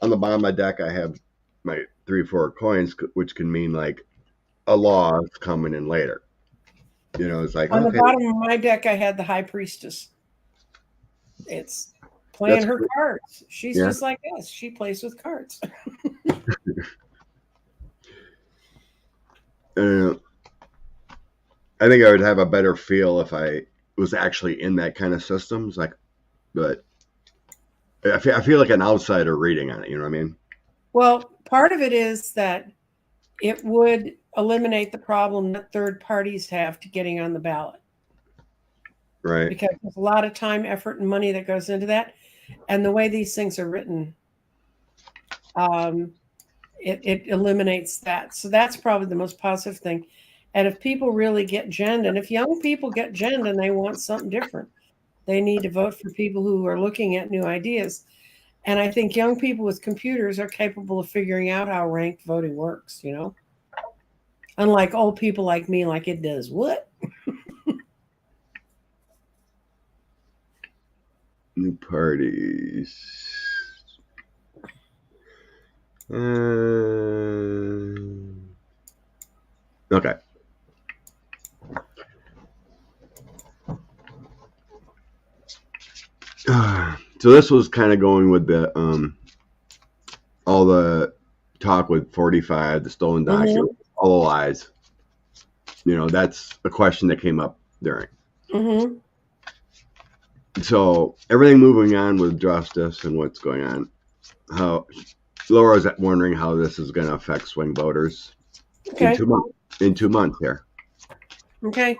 On the bottom of my deck, I have my 3, 4 coins, which can mean like a law is coming in later. It's like on the bottom of my deck, I had the High Priestess. It's playing her cards. She's just like us. She plays with cards. I think I would have a better feel if I was actually in that kind of system. It's like, but I feel like an outsider reading on it. You know what I mean? Well, part of it is that it would eliminate the problem that third parties have to getting on the ballot. Right. Because there's a lot of time, effort, and money that goes into that. And the way these things are written, it eliminates that. So that's probably the most positive thing. And if people really get genned, and if young people get genned and they want something different, they need to vote for people who are looking at new ideas. And I think young people with computers are capable of figuring out how ranked voting works, Unlike old people like me, like it does what? New parties. Okay. So this was kind of going with the all the talk with 45, the stolen documents, all the lies. That's a question that came up during. Mm-hmm. So everything moving on with justice and what's going on. How Laura's wondering how this is going to affect swing voters Okay. in 2 months here. Okay.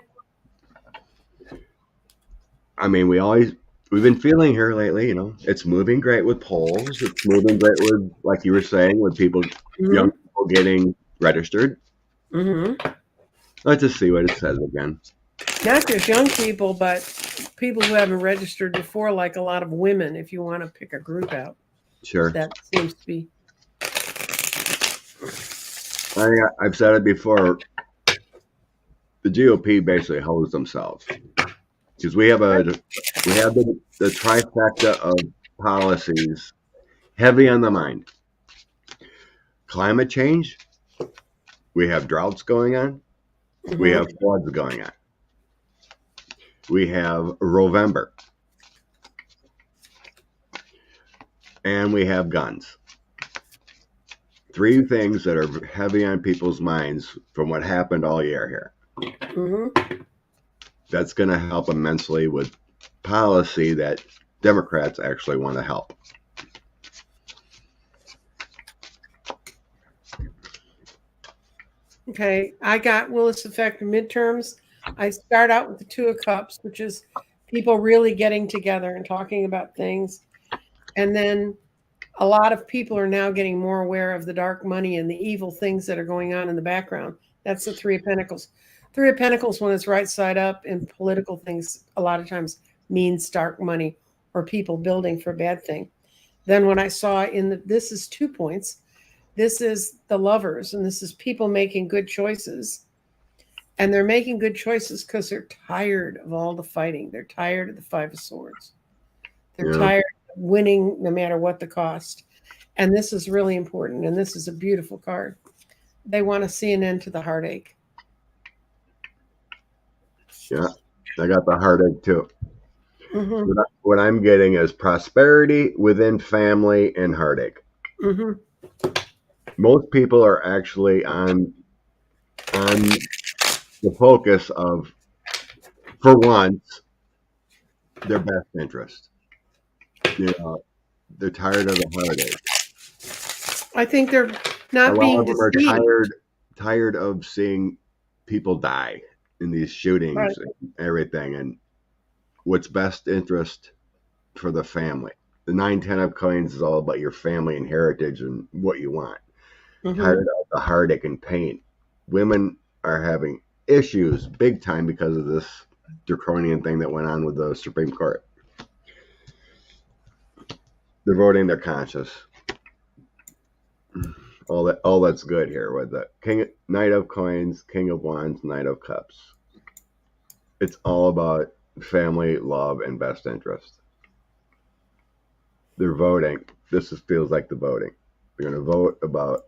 I mean, we've been feeling here lately, it's moving great with polls. It's moving great with, like you were saying, with people, young people getting registered. Mm-hmm. Let's just see what it says again. Not just young people, but people who haven't registered before, like a lot of women, if you want to pick a group out. Sure. That seems to be. I've said it before. The GOP basically holds themselves because we have the trifecta of policies heavy on the mind. Climate change, we have droughts going on, we have floods going on, we have Rovember, and we have guns. 3 things that are heavy on people's minds from what happened all year here. Mm-hmm. That's going to help immensely with policy that Democrats actually want to help. Okay, I got will this affect midterms? I start out with the 2 of Cups, which is people really getting together and talking about things. And then a lot of people are now getting more aware of the dark money and the evil things that are going on in the background. That's the 3 of Pentacles. 3 of Pentacles, when it's right side up in political things, a lot of times means dark money or people building for a bad thing. Then when I saw this is 2 points. This is the Lovers, and this is people making good choices. And they're making good choices because they're tired of all the fighting. They're tired of the 5 of Swords. They're tired of winning no matter what the cost. And this is really important. And this is a beautiful card. They want to see an end to the heartache. Yeah, I got the heartache too. Mm-hmm. What I'm getting is prosperity within family and heartache. Mm-hmm. Most people are actually on the focus of, for once, their best interest. They're tired of the heartache. I think they're not A lot being of them are deceived. tired of seeing people die in these shootings Right. and everything, and what's best interest for the family. The 9-10 of coins is all about your family and heritage and what you want. Mm-hmm. Tired of the heartache and pain. Women are having issues big time because of this draconian thing that went on with the Supreme Court. They're voting their conscience. All that's good here with the Knight of Coins, King of Wands, Knight of Cups. It's all about family, love, and best interest. They're voting. Feels like the voting. They're going to vote about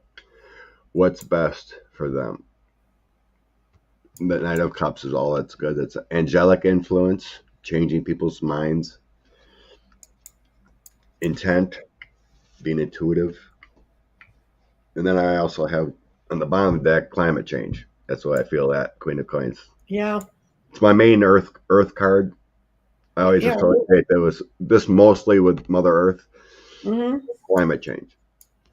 what's best for them. The Knight of Cups is all that's good. It's angelic influence, changing people's minds, intent, being intuitive. And then I also have on the bottom of the deck climate change. That's what I feel at Queen of Coins. Yeah. It's my main Earth card. I always associate this mostly with Mother Earth. Mm-hmm. Climate change.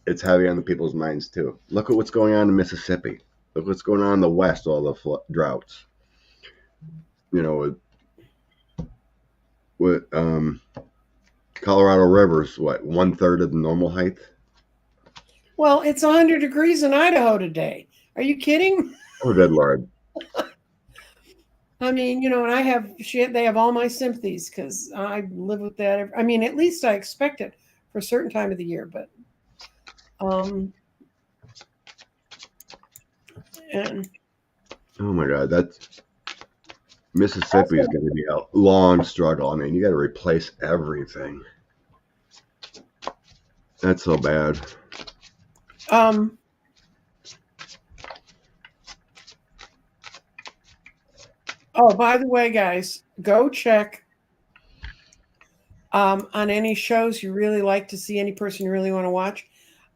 It's heavy on the people's minds too. Look at what's going on in Mississippi. Look what's going on in the West, all the droughts. With Colorado River's, 1/3 of the normal height? Well, it's 100 degrees in Idaho today. Are you kidding? Oh, good Lord. I mean, and they have all my sympathies because I live with that. I mean, at least I expect it for a certain time of the year, but and oh my God, Mississippi is going to be a long struggle. I mean, you got to replace everything. That's so bad. Oh, by the way, guys, go check on any shows you really like to see, any person you really want to watch.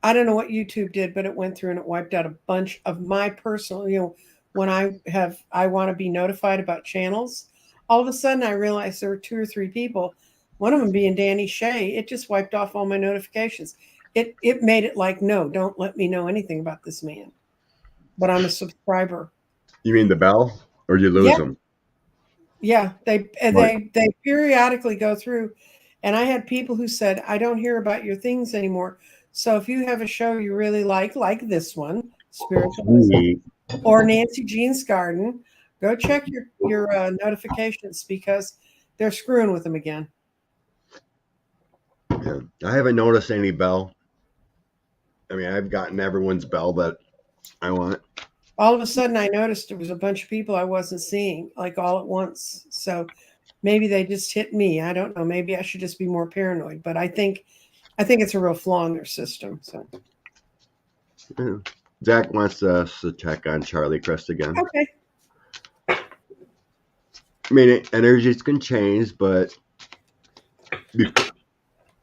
I don't know what YouTube did, but it went through and it wiped out a bunch of my personal, when I want to be notified about channels, all of a sudden I realized there were 2 or 3 people, one of them being Danny Shea. It just wiped off all my notifications. It made it like, no, don't let me know anything about this man. But I'm a subscriber. You mean the bell, or did you lose Yeah, them? yeah. They What? they periodically go through, and I had people who said, I don't hear about your things anymore. So if you have a show you really like this one, Spiritualism, Sweet. or Nancy Jean's Garden, go check your notifications because they're screwing with them again. Yeah. I haven't noticed any bell. I mean, I've gotten everyone's bell that I want. All of a sudden, I noticed there was a bunch of people I wasn't seeing like all at once. So maybe they just hit me. I don't know. Maybe I should just be more paranoid. But I think it's a real flaw in their system. So Yeah. Zach wants us to check on Charlie Crest again. okay. I mean, energies can change, but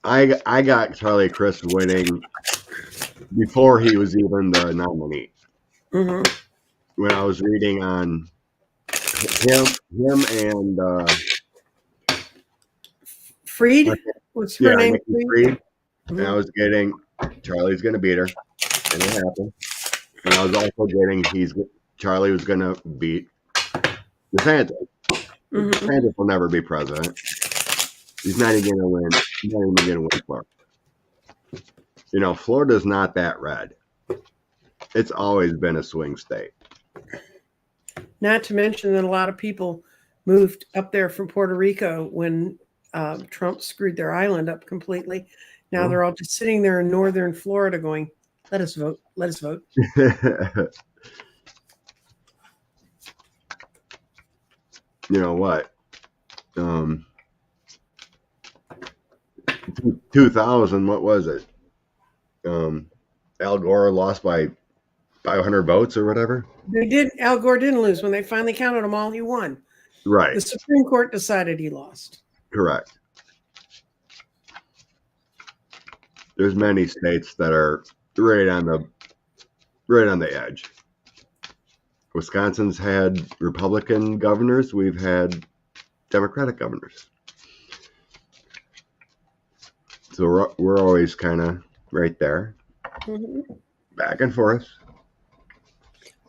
I got Charlie Crest winning before he was even the nominee. Mm-hmm. When I was reading on him and Freed? What's her name? Nikki Freed, Mm-hmm. and I was getting Charlie's going to beat her, and it happened. And I was also getting Charlie was going to beat DeSantis. Mm-hmm. DeSantis will never be president. He's not even going to win. He's not even going to win Florida. Florida's not that red. It's always been a swing state. Not to mention that a lot of people moved up there from Puerto Rico when Trump screwed their island up completely. Now they're all just sitting there in northern Florida going, let us vote. Let us vote. You know what? 2000, what was it? Al Gore lost by 500 votes or whatever. Al Gore didn't lose. When they finally counted them all, he won. Right. The Supreme Court decided he lost. Correct. There's many states that are right on the edge. Wisconsin's had Republican governors. We've had Democratic governors. So we're always kind of right there, back and forth.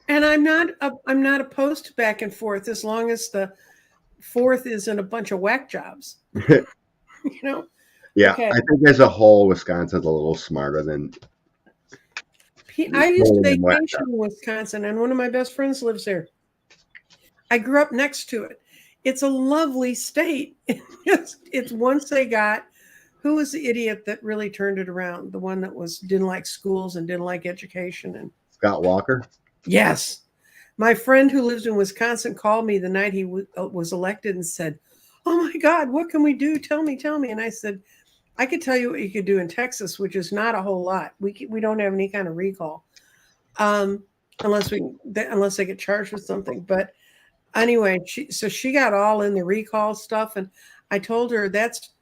And I'm not opposed to back and forth as long as the fourth isn't a bunch of whack jobs. Yeah, okay. I think as a whole, Wisconsin's a little smarter than. I used to vacation in Wisconsin, and one of my best friends lives there. I grew up next to it. It's a lovely state. It's once they got, who was the idiot that really turned it around? The one that didn't like schools and didn't like education. And Scott Walker? Yes. My friend who lives in Wisconsin called me the night he was elected and said, oh my God, what can we do? Tell me. And I said, I could tell you what you could do in Texas, which is not a whole lot. We don't have any kind of recall, unless they get charged with something. But anyway, she got all in the recall stuff, and I told her that's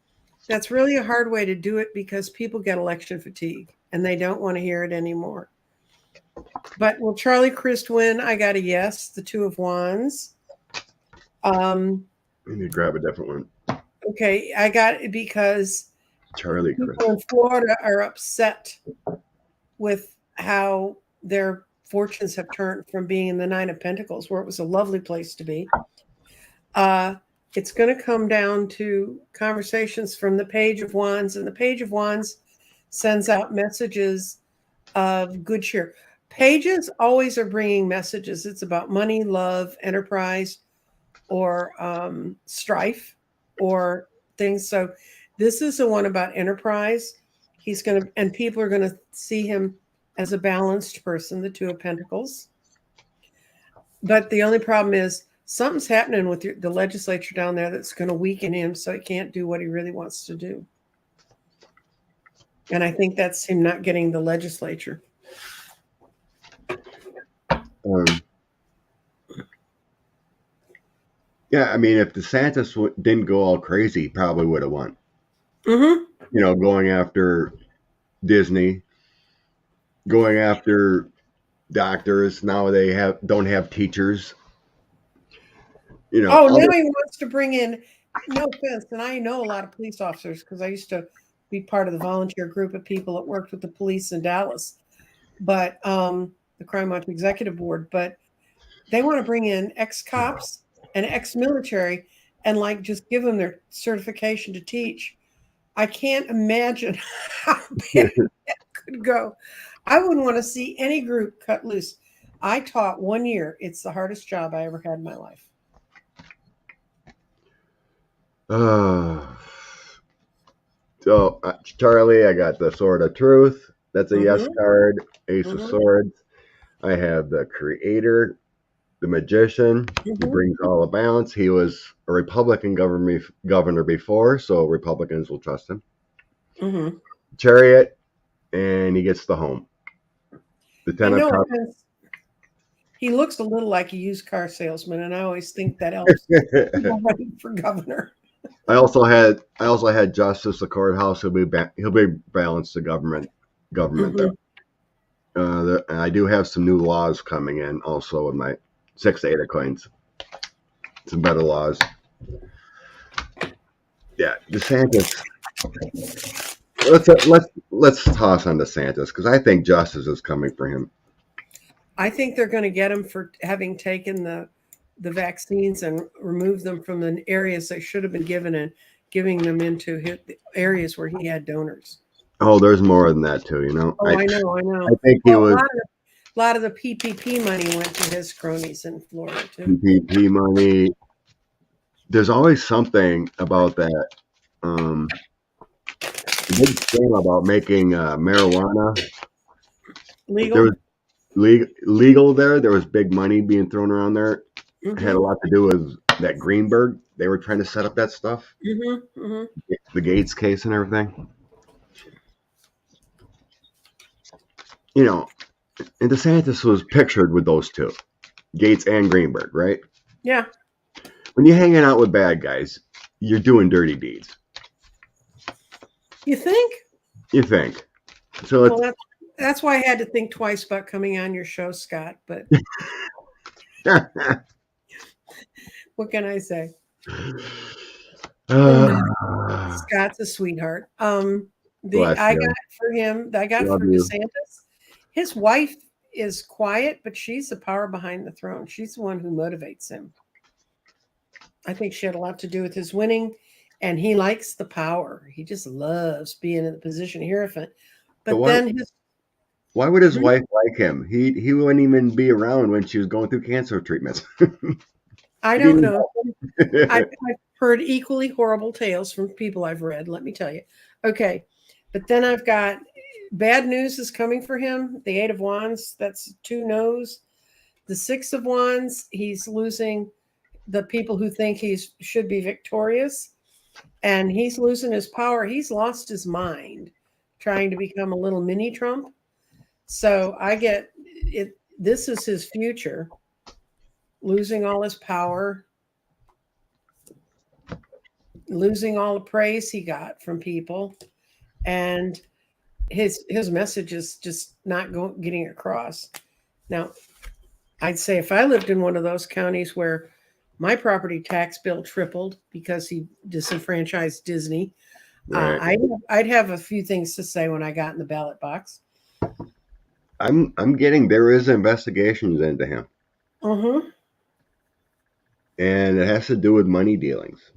really a hard way to do it because people get election fatigue and they don't want to hear it anymore. But will Charlie Crist win? I got a yes. The Two of Wands. We need to grab a different one. Okay, I got it because Charlie Crist. People in Florida are upset with how their fortunes have turned from being in the Nine of Pentacles, where it was a lovely place to be. It's going to come down to conversations from the Page of Wands, and the Page of Wands sends out messages of good cheer. Pages always are bringing messages. It's about money, love, enterprise, or strife, or things. So this is the one about enterprise. And people are going to see him as a balanced person, the Two of Pentacles. But the only problem is something's happening with the legislature down there that's going to weaken him so he can't do what he really wants to do. And I think that's him not getting the legislature. Yeah, I mean, if DeSantis didn't go all crazy, he probably would have won. Mm-hmm. Going after Disney going after doctors. Now they don't have teachers. Oh, All now he wants to bring in, no offense, and I know a lot of police officers because I used to be part of the volunteer group of people that worked with the police in Dallas, but the Crime Watch Executive Board. But they want to bring in ex-cops and ex-military and like just give them their certification to teach. I can't imagine how bad that could go. I wouldn't want to see any group cut loose. I taught 1 year. It's the hardest job I ever had in my life. So, Charlie, I got the Sword of Truth. That's a yes Mm-hmm. card. Ace of Mm-hmm. Swords. I have the Creator, the Magician. He Mm-hmm. brings all the balance. He was a Republican governor before, so Republicans will trust him. Mm-hmm. Chariot, and he gets the home. The Ten And of no Cups. offense, he looks a little like a used car salesman, and I always think that helps people running for governor. I also had Justice, the courthouse. He'll be balanced the government there. Mm-hmm. And I do have some new laws coming in also with my 6 Ada coins. Some better laws. Yeah, DeSantis. Let's toss on DeSantis because I think justice is coming for him. I think they're going to get him for having taken the vaccines and removed them from the areas they should have been given and giving them into the areas where he had donors. Oh, there's more than that too. Oh, I know, I I know. think he Well, was a lot of the PPP money went to his cronies in Florida too. PPP money. There's always something about that. The big scam about making marijuana. There Legal. was legal there. There was big money being thrown around there. It had a Mm-hmm. lot to do with that Greenberg. They were trying to set up that stuff, Mm-hmm. Mm-hmm. the Gates case and everything. And DeSantis was pictured with those two, Gates and Greenberg, right? Yeah. When you're hanging out with bad guys, you're doing dirty deeds. You think? You think. So Well, that's why I had to think twice about coming on your show, Scott. But what can I say? Scott's a sweetheart. Bless I you. got for him. I got Love for you. DeSantis. His wife is quiet, but she's the power behind the throne. She's the one who motivates him. I think she had a lot to do with his winning, and he likes the power. He just loves being in the position of hierophant. But But then why would his Hmm? wife like him? He wouldn't even be around when she was going through cancer treatments. I He don't didn't know. I've heard equally horrible tales from people I've read, let me tell you. Okay. But then I've got bad news is coming for him. The Eight of Wands, that's 2 no's. The Six of Wands, he's losing the people who think he should be victorious. And he's losing his power. He's lost his mind trying to become a little mini Trump. So I get it. This is his future, losing all his power, losing all the praise he got from people, and his message is just not getting across. Now, I'd say if I lived in one of those counties where my property tax bill tripled because he disenfranchised Disney, Right. I'd have a few things to say when I got in the ballot box. I'm getting there is investigations into him, Mm-hmm. and it has to do with money dealings.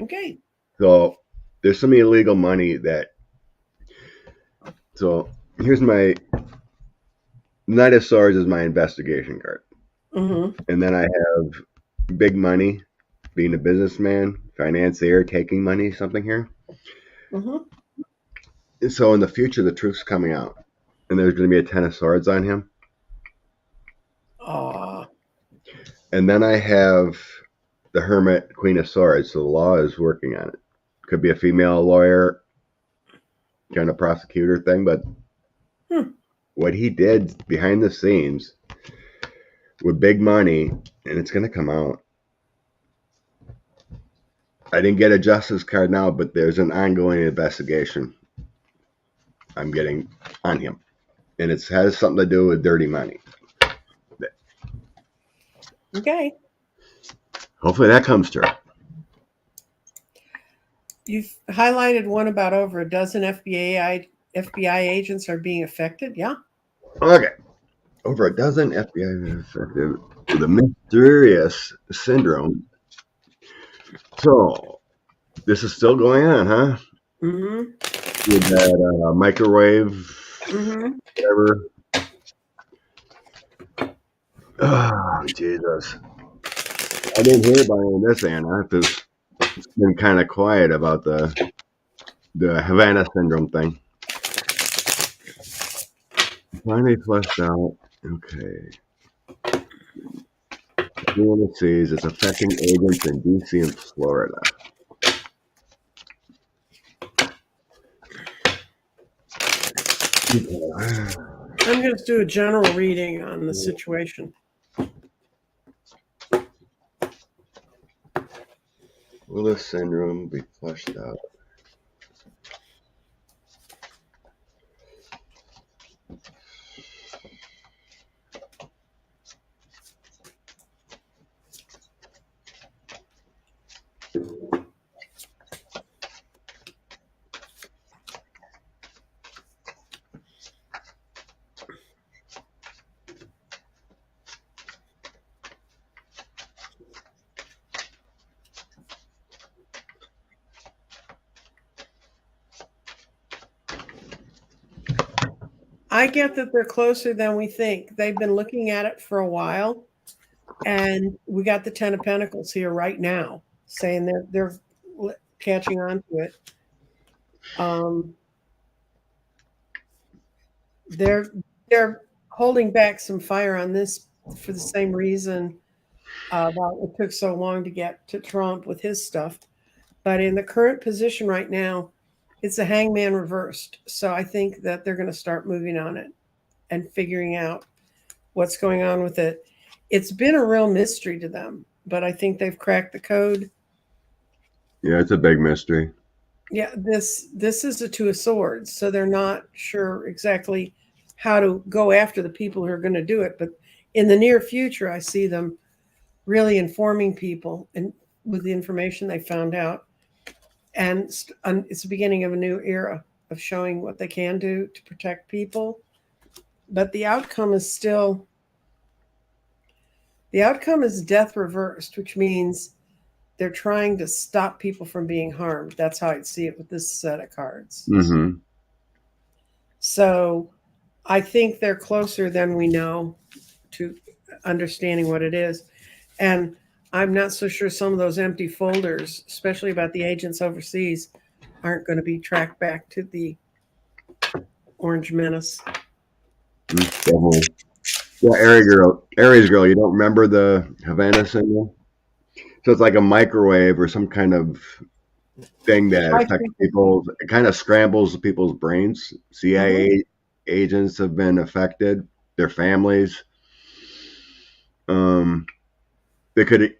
Okay. So there's some illegal money that. So here's my Knight of Swords is my investigation card, Mm-hmm. and then I have big money, being a businessman, financier, taking money, something here. Mm-hmm. And so in the future, the truth's coming out, and there's going to be a Ten of Swords on him. And then I have the Hermit, Queen of Swords. So the law is working on it. Could be a female lawyer, kind of prosecutor thing, but what he did behind the scenes with big money, and it's going to come out. I didn't get a justice card now, but there's an ongoing investigation I'm getting on him. and it has something to do with dirty money. Okay. Hopefully that comes true. You've highlighted one about over a dozen FBI agents are being affected. Yeah. Okay. Over a dozen FBI affected with a mysterious syndrome. So this is still going on, huh? Mm-hmm. With that microwave, whatever. Oh, Jesus. I didn't hear about any of this, Anna, because it's been kind of quiet about the Havana syndrome thing. Finally fleshed out. Okay. Doing seas is affecting agents in DC and Florida. I'm going to do a general reading on the situation. Will this syndrome be fleshed out? I get that they're closer than we think. They've been looking at it for a while, and we got the Ten of Pentacles here right now, saying they're catching on to it. They're holding back some fire on this for the same reason that it took so long to get to Trump with his stuff. But in the current position right now, it's a hangman reversed. So I think that they're going to start moving on it and figuring out what's going on with it. It's been a real mystery to them, but I think they've cracked the code. Yeah, it's a big mystery. Yeah, this is a Two of Swords, so they're not sure exactly how to go after the people who are going to do it. But in the near future, I see them really informing people and with the information they found out. And it's the beginning of a new era of showing what they can do to protect people. But the outcome is death reversed, which means they're trying to stop people from being harmed. That's how I'd see it with this set of cards. Mm-hmm. So I think they're closer than we know to understanding what it is. And I'm not so sure some of those empty folders, especially about the agents overseas, aren't going to be tracked back to the Orange Menace. Definitely. Yeah, Aries girl, you don't remember the Havana syndrome? So it's like a microwave or some kind of thing that affects people. It kind of scrambles people's brains. CIA agents have been affected, their families. They could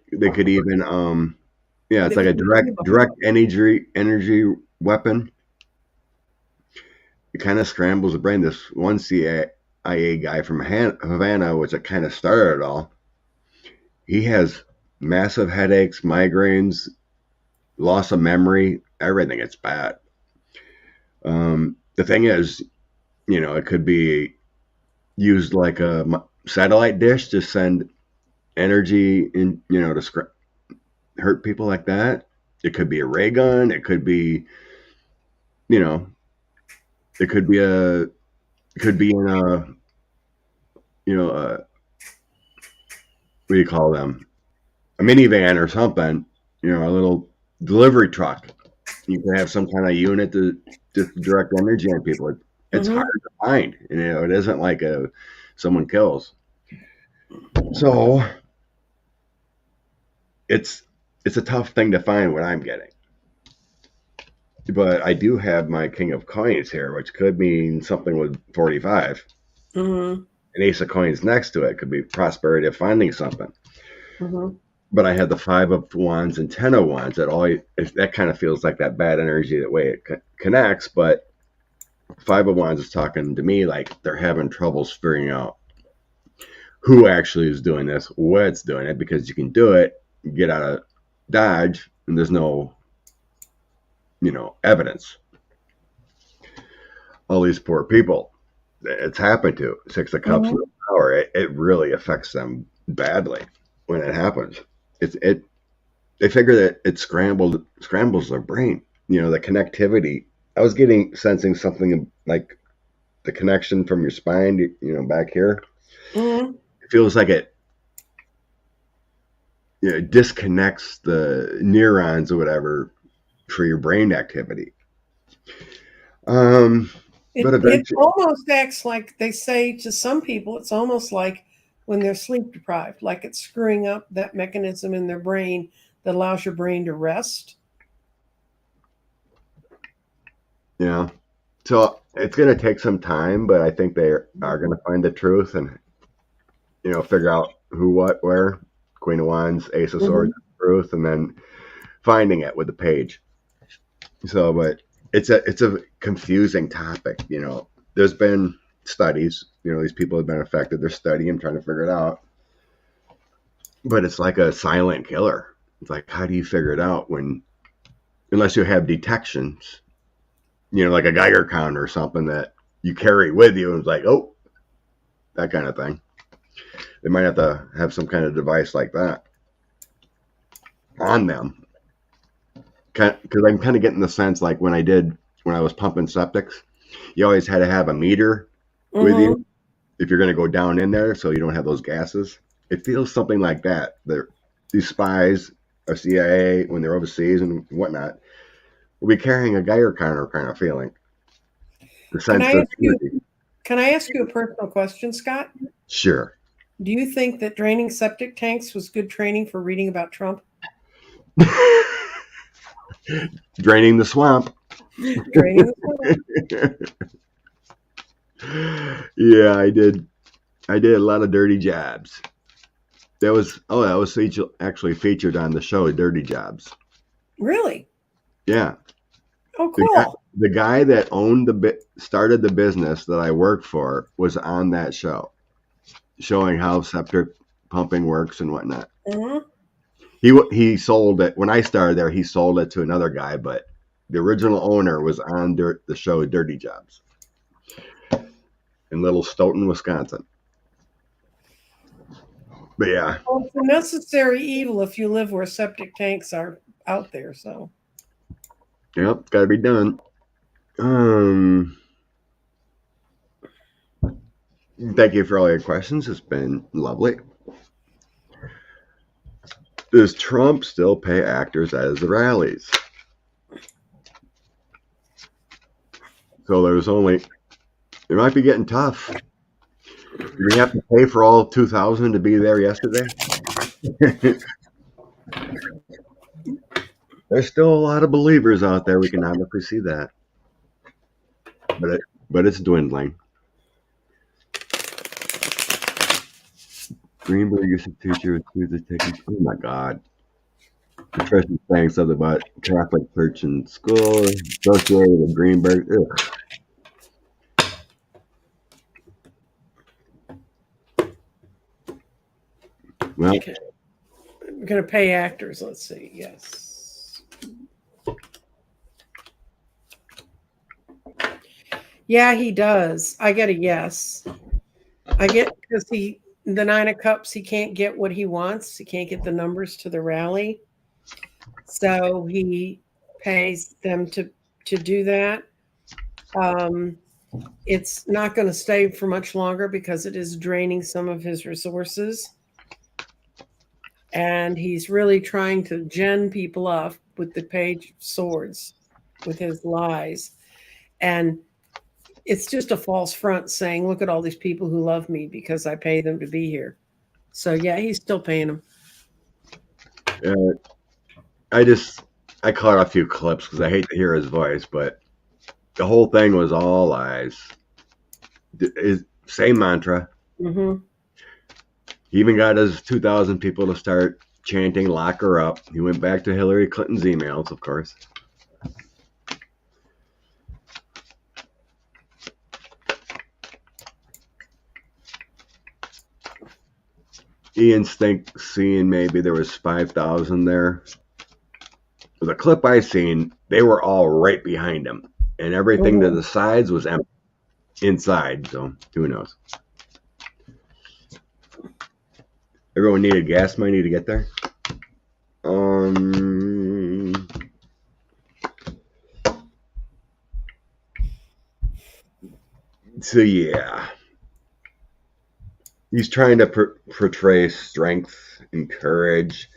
even it's like a direct energy weapon. It kind of scrambles the brain. This one CIA guy from Havana, which it kind of started it all. He has massive headaches, migraines, loss of memory, everything. It's bad. The thing is, it could be used like a satellite dish to send energy in, to hurt people like that. It could be a ray gun. It could be, it could be in a, what do you call them? A minivan or something, a little delivery truck. You can have some kind of unit to direct energy on people. It's hard to find. It isn't like someone kills. So it's a tough thing to find what I'm getting. But I do have my King of Coins here, which could mean something with 45. An Ace of Coins next to it could be prosperity of finding something. But I had the 5 of Wands and 10 of Wands. That kind of feels like that bad energy, the way it connects. But Five of Wands is talking to me like they're having troubles figuring out who actually is doing this, what's doing it, because you can do it, get out of Dodge, and there's no, evidence. All these poor people, it's happened to. Six of Cups Mhm. and power, it really affects them badly when it happens. They figure that it scrambles their brain. The connectivity. I was sensing something like the connection from your spine, back here. Mhm. It feels like it disconnects the neurons or whatever for your brain activity. But It eventually, almost acts like they say to some people, it's almost like when they're sleep deprived, like it's screwing up that mechanism in their brain that allows your brain to rest. yeah. So it's going to take some time, but I think they are going to find the truth and figure out who, what, where. Queen of Wands, Ace of Swords, Mhm. truth, and then finding it with the page. So, but it's a confusing topic. There's been studies. These people have been affected. They're studying, trying to figure it out. But it's like a silent killer. It's like, how do you figure it out unless you have detections, like a Geiger counter or something that you carry with you, and it's like, oh, that kind of thing. They might have to have some kind of device like that on them. Because I'm kind of getting the sense like when I was pumping septics, you always had to have a meter with you Mhm. if you're going to go down in there so you don't have those gases. It feels something like that. These spies or CIA, when they're overseas and whatnot, will be carrying a Geiger counter kind of feeling. The Can sense I of ask you? energy. Can I ask you a personal question, Scott? Sure. Do you think that draining septic tanks was good training for reading about Trump? Draining the swamp. Draining the swamp. Yeah, I did. I did a lot of dirty jobs. That was actually featured on the show Dirty Jobs. Really? Yeah. Oh, The guy, cool. the guy that started the business that I worked for was on that show, showing how septic pumping works and whatnot. Mhm. He sold it when I started there. He sold it to another guy, but the original owner was on the show Dirty Jobs in Little Stoughton, Wisconsin. But yeah, Well, it's a necessary evil if you live where septic tanks are out there. So, yep, it's got to be done. Um, Thank you for all your questions. It's been lovely. Does Trump still pay actors as the rallies? So it might be getting tough. Did we have to pay for all 2,000 to be there yesterday? There's still a lot of believers out there. We can obviously see that, but it's dwindling. Greenberg used to teacher with students taking. Oh my God! Patricia's saying something about Catholic Church and school associated with Greenberg. Ugh. Well, okay, we're going to pay actors. Let's see. Yes. Yeah, he does. I get a yes. I get because the Nine of Cups, he can't get what he wants. He can't get the numbers to the rally. So he pays them to do that. Um, it's not going to stay for much longer because it is draining some of his resources. And he's really trying to gen people up with the Page of Swords, with his lies. And it's just a false front saying, look at all these people who love me because I pay them to be here. So, yeah, he's still paying them. uh, I caught a few clips because I hate to hear his voice, but the whole thing was all lies. Same mantra. Mm-hmm. He even got his 2,000 people to start chanting "Lock her up." He went back to Hillary Clinton's emails, of course. Ian's seeing maybe there was 5,000 there. The clip I seen, they were all right behind him, and everything to the sides was empty inside. So who knows? Everyone needed gas money to get there. So yeah, he's trying to portray strength and courage.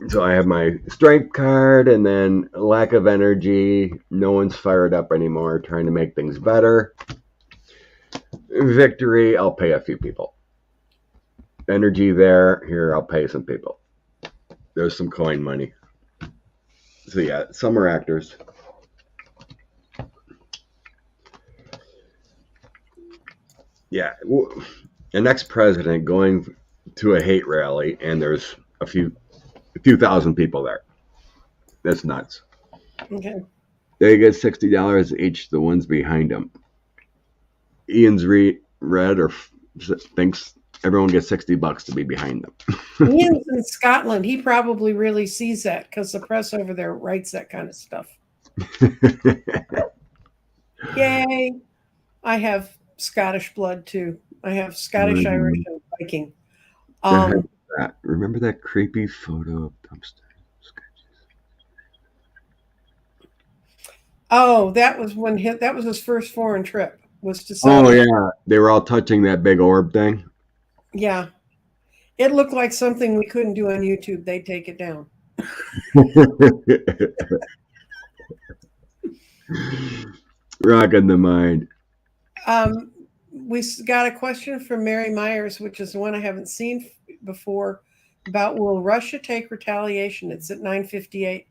So I have my strength card, and then lack of energy. No one's fired up anymore, trying to make things better. Victory, I'll pay a few people. Energy there, here, I'll pay some people. There's some coin money. So yeah, some are actors. Yeah, the next president going to a hate rally, and there's a few thousand people there. That's nuts. Okay. They get $60 each, the ones behind them. Ian's read or thinks everyone gets $60 to be behind them. Ian's in Scotland. He probably really sees that because the press over there writes that kind of stuff. Yay. I have Scottish blood too. I have Scottish, Irish, and Viking. Remember that creepy photo of dumpster? Oh, that was that was his first foreign trip. Was to Oh yeah, they were all touching that big orb thing. Yeah, it looked like something we couldn't do on YouTube. They'd take it down. Rocking the mind. We got a question from Mary Myers, which is one I haven't seen before, about will Russia take retaliation? It's at 9:58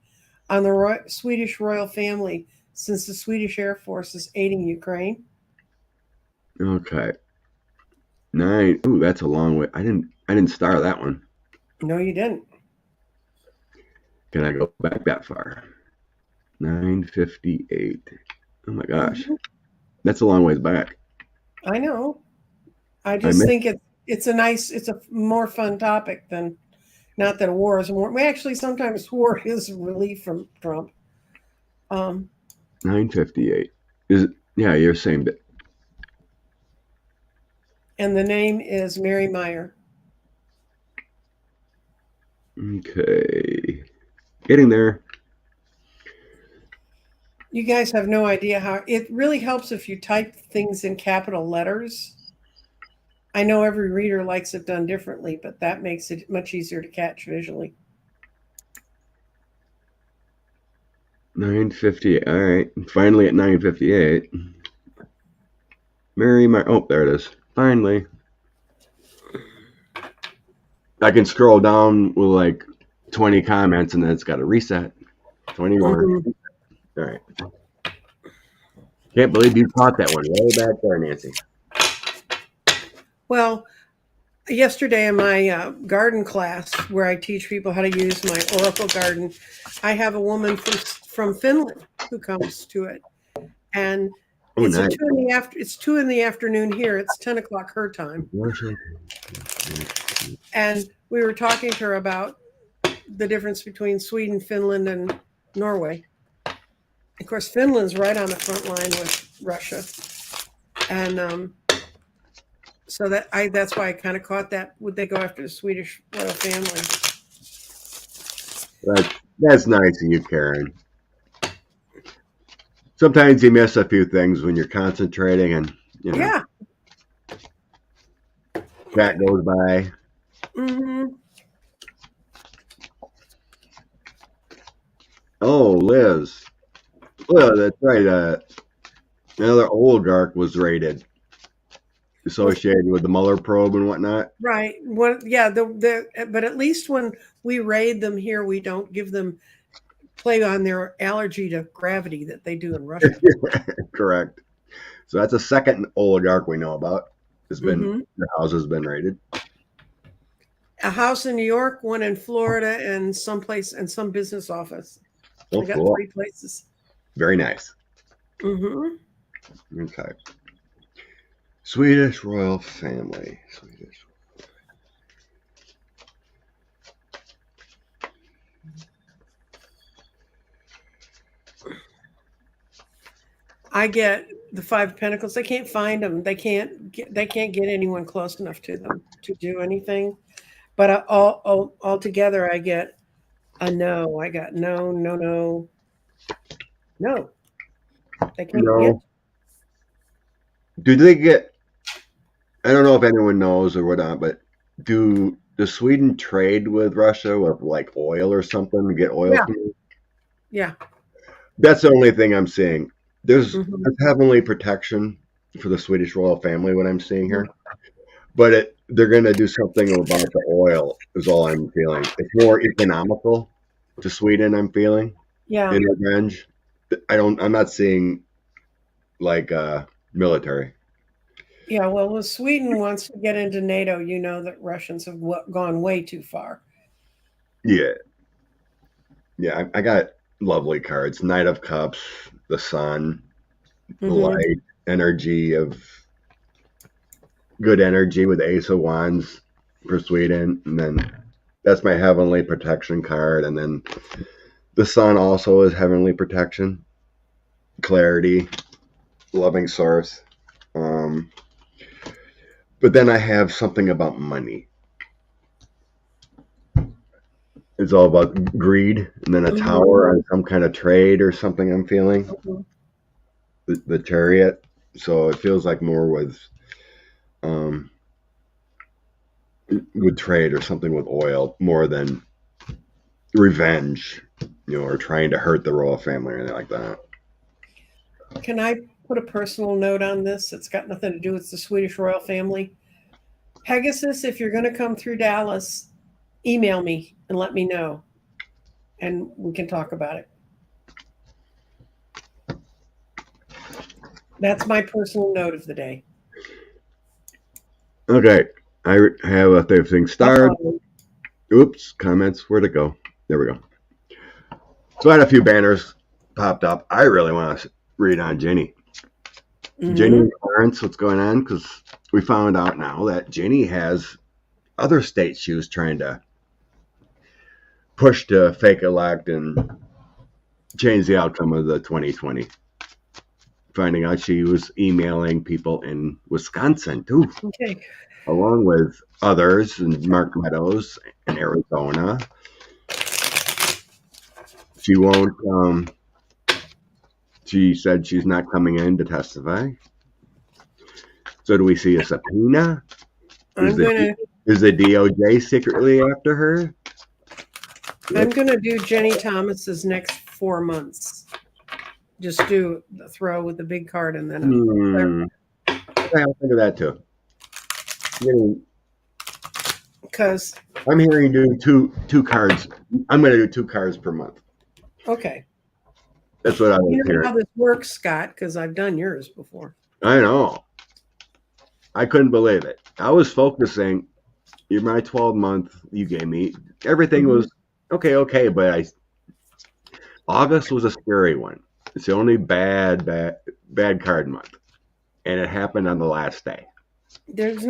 on the Swedish royal family since the Swedish Air Force is aiding Ukraine. Okay. 9. Ooh, that's a long way. I didn't star that one. No, you didn't. Can I go back that far? 9:58. Oh my gosh. That's a long ways back. I know. I just think it's a more fun topic than, not that a war is more. Actually, sometimes war is relief from Trump. 9:58. Yeah, you're saying that. And the name is Mary Meyer. Okay. Getting there. You guys have no idea how it really helps if you type things in capital letters. I know every reader likes it done differently, but that makes it much easier to catch visually. 9:58. All right. Finally at 9:58. Mary Meyer. Oh, there it is. Finally. I can scroll down with like 20 comments, and then it's got to reset. 20 more. All right. Can't believe you caught that one way back there, Nancy. Well, yesterday in my garden class, where I teach people how to use my Oracle garden, I have a woman from Finland who comes to it, and it's nice. 2 in the afternoon here. It's 10 o'clock her time, and we were talking to her about the difference between Sweden, Finland, and Norway. Of course, Finland's right on the front line with Russia, and so that's why I kind of caught that. Would they go after the Swedish royal family? That's nice of you, Karen. Sometimes you miss a few things when you're concentrating, and yeah, that goes by. Oh, Liz. Well, that's right. Another oligarch was raided, associated with the Mueller probe and whatnot. Right. But at least when we raid them here, we don't give them play on their allergy to gravity that they do in Russia. Correct. So that's a second oligarch we know about. The house has been raided. A house in New York, one in Florida, and some business office. Oh, I got cool. 3 places. Very nice. Okay. Swedish royal family. Swedish. I get the Five of Pentacles. They can't find them. They can't get anyone close enough to them to do anything. But all together, I get a no. I got no, no, no, no. They can't get. No. Do they get? I don't know if anyone knows or whatnot, but does Sweden trade with Russia with like oil or something to get oil? Yeah. From it? Yeah. That's the only thing I'm seeing. There's Mhm. heavenly protection for the Swedish royal family. What I'm seeing here. Mhm. But they're going to do something about the oil, is all I'm feeling. It's more economical to Sweden, I'm feeling, Yeah. in revenge. I'm not seeing like military. Yeah. Well, if Sweden wants to get into NATO, you know that Russians have gone way too far. Yeah. Yeah. I got lovely cards Knight of Cups, the Sun, the Hmm. light, energy of good energy with Ace of Wands for Sweden. And then that's my heavenly protection card. And then the Sun also is heavenly protection, clarity, loving source. Um, but then I have something about money. It's all about greed, and then a Hmm. tower on some kind of trade or something. I'm feeling Hmm. the chariot, so it feels like more um, with trade or something with oil more than revenge, or trying to hurt the royal family or anything like that. Can I put a personal note on this? It's got nothing to do with the Swedish royal family. Pegasus, if you're going to come through Dallas, email me and let me know, and we can talk about it. That's my personal note of the day. Okay, I have a thing starred. Oops, comments. Where'd it go? There we go. So I had a few banners popped up. I really want to read on Jenny. Jenny Mm-hmm. and Clarence, what's going on? Because we found out now that Jenny has other states she was trying to push to fake elect and change the outcome of the 2020. Finding out she was emailing people in Wisconsin too, Okay. along with others in Mark Meadows in Arizona. She won't. She said she's not coming in to testify. So do we see a subpoena? Is I'm gonna the DOJ secretly after her? I'm gonna do Jenny Thomas's next 4 months. Just do the throw with the big card and then Hmm. I'll think of that too. because I'm hearing doing two cards. I'm going to do 2 cards per month. okay. That's what I was You know hearing. how this works, Scott, because I've done yours before. I know. I couldn't believe it. I was focusing. You're my 12-month. You gave me everything Mhm. was okay, but August was a scary one. It's the only bad card month, and it happened on the last day. There's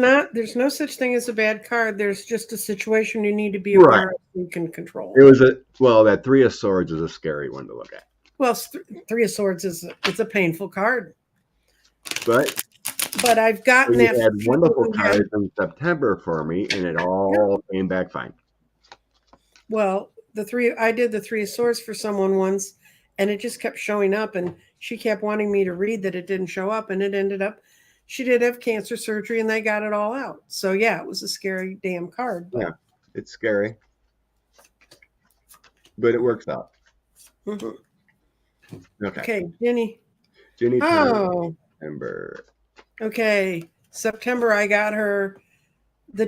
no such thing as a bad card. There's just a situation you need to be Right. aware of and can control. It was that 3 of Swords is a scary one to look at. Well, Three of Swords it's a painful card, But but I've gotten you that had from people wonderful who have. cards in September for me, and it Yeah. all came back fine. Well, I did the Three of Swords for someone once, and it just kept showing up, and she kept wanting me to read that it didn't show up, and it ended up she did have cancer surgery, and they got it all out. So yeah, it was a scary damn card, but Yeah, it's scary, but it works out. mhm. Okay. Okay, Jenny. Jenny Oh, September. okay. September, I got her the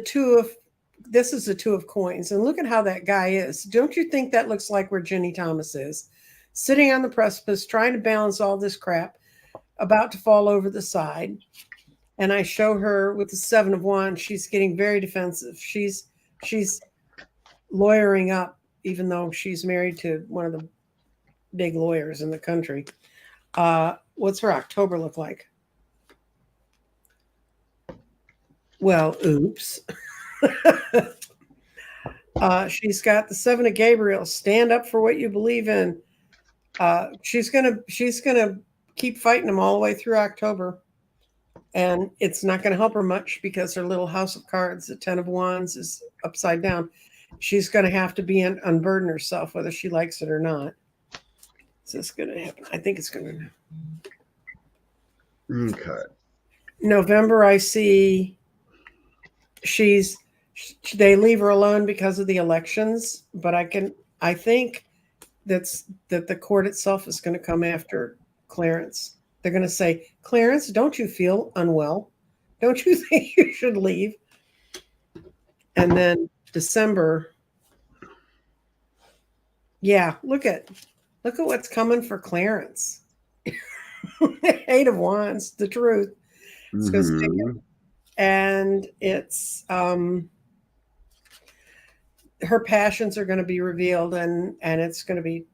this is the Two of Coins, and look at how that guy is. Don't you think that looks like where Jenny Thomas is? Sitting on the precipice, trying to balance all this crap, about to fall over the side. And I show her with the Seven of Wands. She's getting very defensive. She's lawyering up, even though she's married to one of the big lawyers in the country. What's her October look like? Well, oops. She's got the Seven of Gabriel. Stand up for what you believe in. She's gonna keep fighting them all the way through October, and it's not going to help her much because her little house of cards, the Ten of Wands, is upside down. She's going to have to unburden herself, whether she likes it or not. Is this going to happen? I think it's going to. Okay. November, I see they leave her alone because of the elections, but I think that the court itself is going to come after Clarence. They're going to say, Clarence, don't you feel unwell? Don't you think you should leave? And then December, yeah, look at what's coming for Clarence. Eight of Wands, the truth. It's going to stick it. And it's her passions are going to be revealed, and it's going to be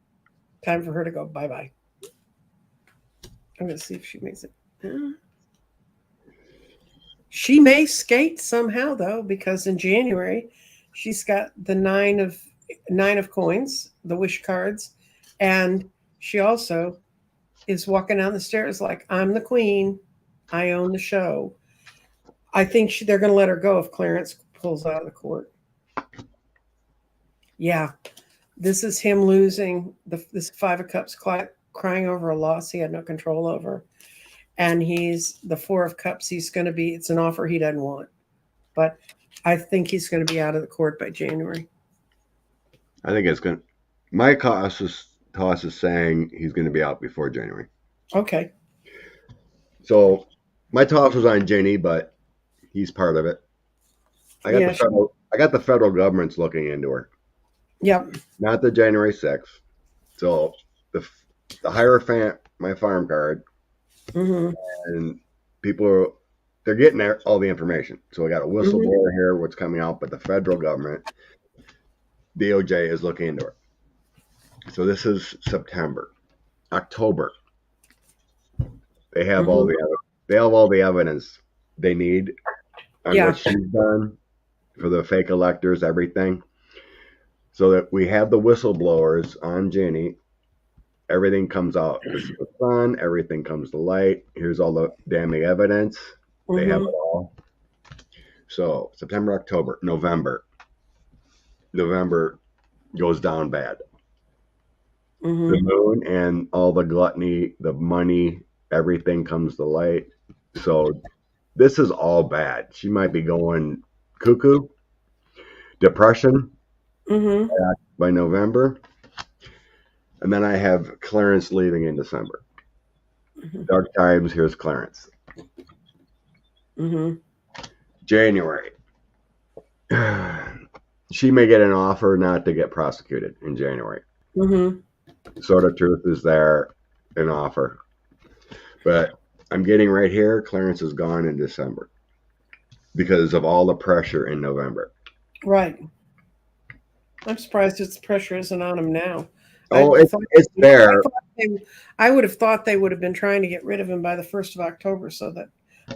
time for her to go bye-bye. I'm going to see if she makes it. She may skate somehow, though, because in January she's got the nine of coins, the wish cards, and she also is walking down the stairs like, I'm the queen, I own the show. I think they're going to let her go if Clarence pulls out of the court. Yeah, this is him losing this Five of Cups, crying over a loss he had no control over. And he's the Four of Cups. It's an offer he doesn't want. But I think he's going to be out of the court by January. I think it's going to. My toss is saying he's going to be out before January. Okay. So my toss was on Jenny, but he's part of it. I got the federal government's looking into her. Yep. Not the January 6th. So the Hierophant, my farm card, and people they're getting all the information. So I got a whistleblower here, what's coming out, but the federal government, DOJ, is looking into her. So this is September, October. They have all the evidence they need on what she's done for the fake electors, everything. So that we have the whistleblowers on Jenny. Everything comes out. This is the sun. Everything comes to light. Here's all the damning evidence. They have it all. So September, October, November. November goes down bad. The moon and all the gluttony, the money, everything comes to light. So this is all bad. She might be going cuckoo, depression by November. And then I have Clarence leaving in December. Dark times, here's Clarence. January. She may get an offer not to get prosecuted in January. Sort of truth is there, an offer. But I'm getting right here, Clarence is gone in December because of all the pressure in November. Right. I'm surprised its pressure isn't on him now. Oh, it's there. I would have thought they would have been trying to get rid of him by the 1st of October, so that.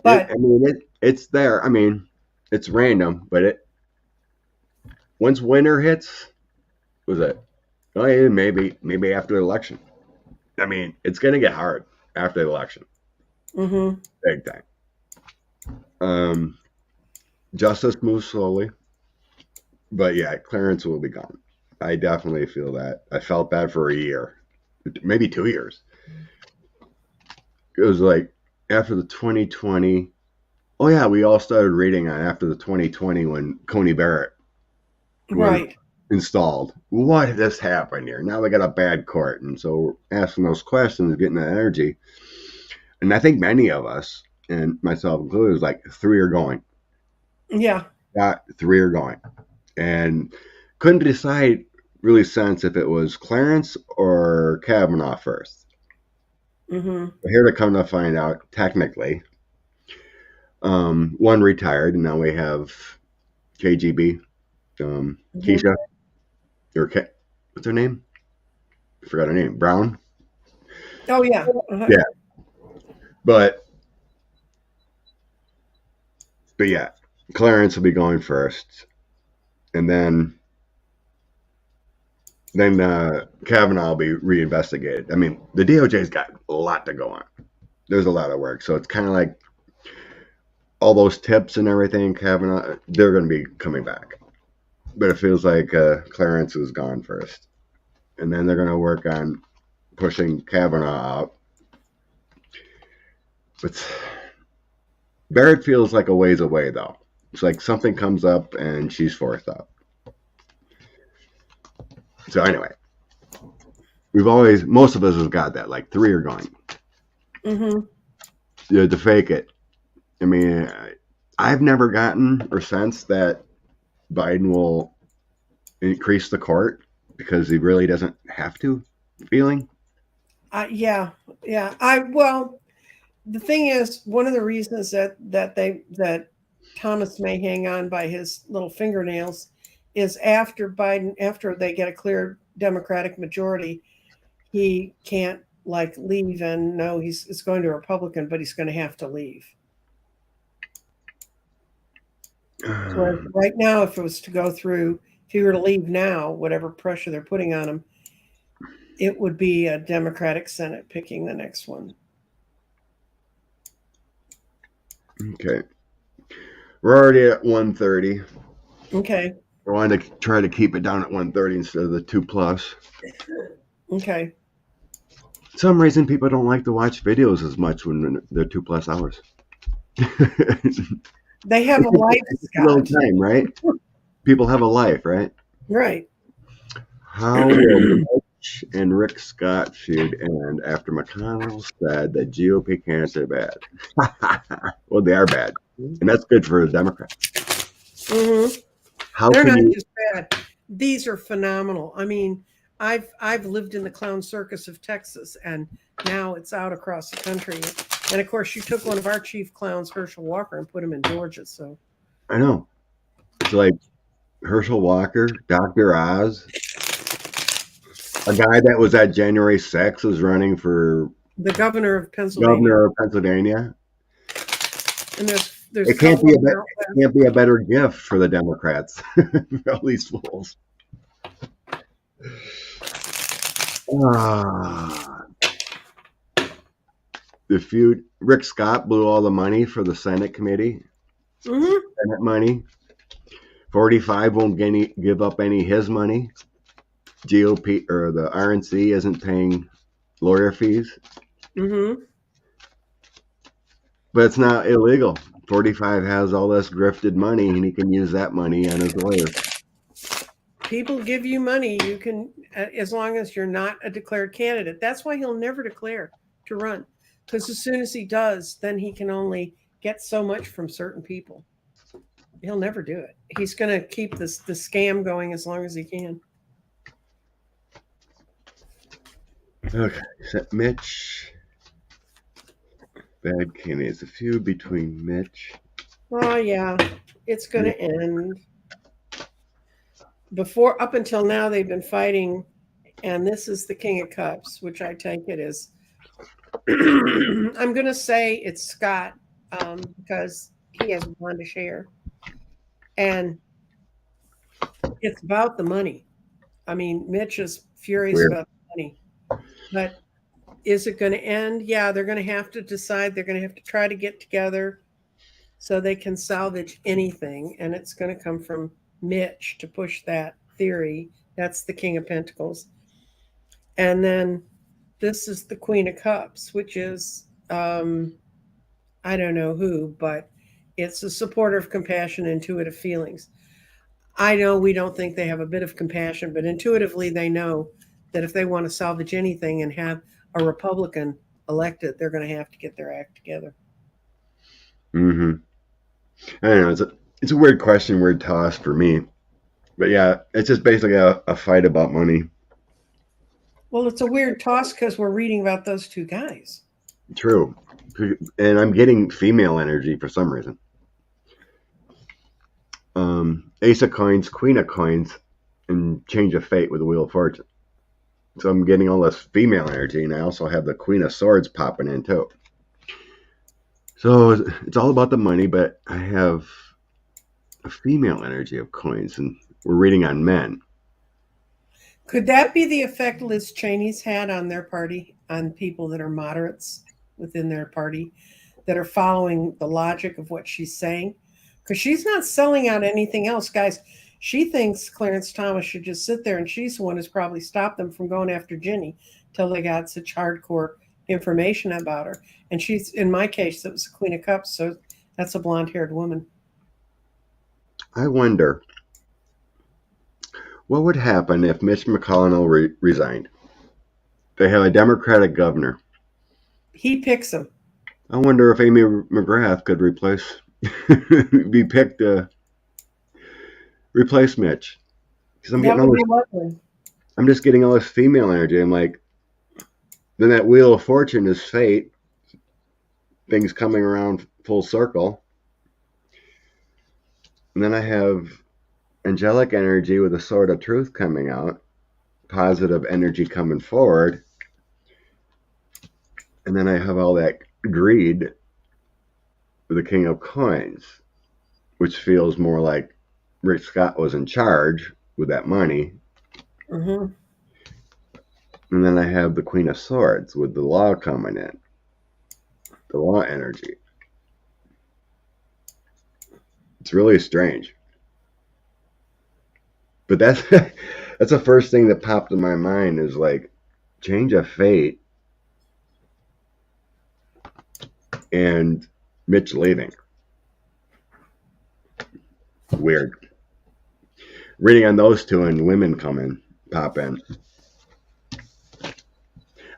But it's there. I mean, it's random, but once winter hits, was it? Oh, yeah, maybe after the election. I mean, it's gonna get hard after the election. Big time. Justice moves slowly, but yeah, Clarence will be gone. I definitely feel that. I felt that for a year, maybe 2 years. It was like after the 2020. Oh yeah, we all started reading on after the 2020 when Coney Barrett was installed. Why did this happen here? Now they got a bad court, and so asking those questions, getting that energy. And I think many of us, and myself included, was like 3 are going. Yeah. 3 are going, and couldn't decide really since if it was Clarence or Kavanaugh first. But here to come to find out, technically, one retired, and now we have KGB, Keisha, or what's her name? I forgot her name. Brown. Oh yeah. Yeah. But yeah, Clarence will be going first, and then Kavanaugh will be reinvestigated. I mean, the DOJ's got a lot to go on. There's a lot of work, so it's kind of like all those tips and everything. Kavanaugh, they're going to be coming back, but it feels like Clarence is gone first, and then they're going to work on pushing Kavanaugh out. But Barrett feels like a ways away, though. It's like something comes up and she's forced up. So anyway, most of us have got that. Like 3 are going. Mm-hmm. To fake it. I mean, I've never gotten or sensed that Biden will increase the court because he really doesn't have to. Feeling. Yeah. Well, the thing is, one of the reasons that Thomas may hang on by his little fingernails is after they get a clear Democratic majority, he can't leave and no, he's going to a Republican, but he's going to have to leave. So right now, if it was to go through, if he were to leave now, whatever pressure they're putting on him, it would be a Democratic Senate picking the next one. Okay. We're already at 130. Okay. I wanted to try to keep it down at 130 instead of the 2+. Okay. For some reason, people don't like to watch videos as much when they're 2+ hours. They have a life, Scott. Little time, right? People have a life, right? Right. How will Mitch and Rick Scott feud end after McConnell said that GOP candidates are bad? Well, they are bad, and that's good for the Democrats. Mm-hmm. They're not just bad; these are phenomenal. I mean, I've lived in the clown circus of Texas, and now it's out across the country. And of course, you took one of our chief clowns, Herschel Walker, and put him in Georgia. So I know it's like Herschel Walker, Dr. Oz, a guy that was at January 6th was running for the governor of Pennsylvania. And there's it can't be a better gift for the Democrats. All these fools. The feud. Rick Scott blew all the money for the Senate committee. Mm-hmm. Senate money. 45 won't give up any of his money. GOP or the RNC isn't paying lawyer fees. Mm-hmm. But it's not illegal. 45 has all this grifted money, and he can use that money on his lawyers. People give you money. You can, as long as you're not a declared candidate. That's why he'll never declare to run. Because as soon as he does, then he can only get so much from certain people. He'll never do it. He's going to keep the scam going as long as he can. Okay, so Mitch. Bad candidates. A feud between Mitch. Oh, yeah. It's going to end. Up until now, they've been fighting, and this is the King of Cups, which I take it is. I'm going to say it's Scott because he has one to share. And it's about the money. I mean, Mitch is furious about the money. But is it going to end? Yeah, they're going to have to decide. They're going to have to try to get together so they can salvage anything. And it's going to come from Mitch to push that theory. That's the King of Pentacles. And then this is the Queen of Cups, which is, I don't know who, but it's a supporter of compassion, intuitive feelings. I know we don't think they have a bit of compassion, but intuitively they know that if they want to salvage anything and have a Republican elected, they're going to have to get their act together. Mm-hmm. I don't know. It's a weird question, weird toss for me. But yeah, it's just basically a fight about money. Well, it's a weird toss because we're reading about those two guys. True. And I'm getting female energy for some reason. Ace of Coins, Queen of Coins, and Change of Fate with the Wheel of Fortune. So I'm getting all this female energy, and I also have the Queen of Swords popping in too. So it's all about the money, but I have a female energy of coins, and we're reading on men. Could that be the effect Liz Cheney's had on their party, on people that are moderates within their party, that are following the logic of what she's saying? Because she's not selling out anything else, guys. She thinks Clarence Thomas should just sit there, and she's the one who's probably stopped them from going after Ginny till they got such hardcore information about her. And she's, in my case, it was the Queen of Cups, so that's a blonde-haired woman. I wonder what would happen if Mitch McConnell resigned. They have a Democratic governor. He picks them. I wonder if Amy McGrath could be picked to replace Mitch. Because I'm just getting all this female energy. I'm like, then that Wheel of Fortune is fate. Things coming around full circle. And then I have angelic energy with a sword of truth coming out. Positive energy coming forward. And then I have all that greed with the King of Coins, which feels more like Rick Scott was in charge with that money. Mm-hmm. And then I have the Queen of Swords with the law coming in. The law energy. It's really strange. But that's the first thing that popped in my mind is like change of fate and Mitch leaving. Weird. Reading on those two and women pop in. I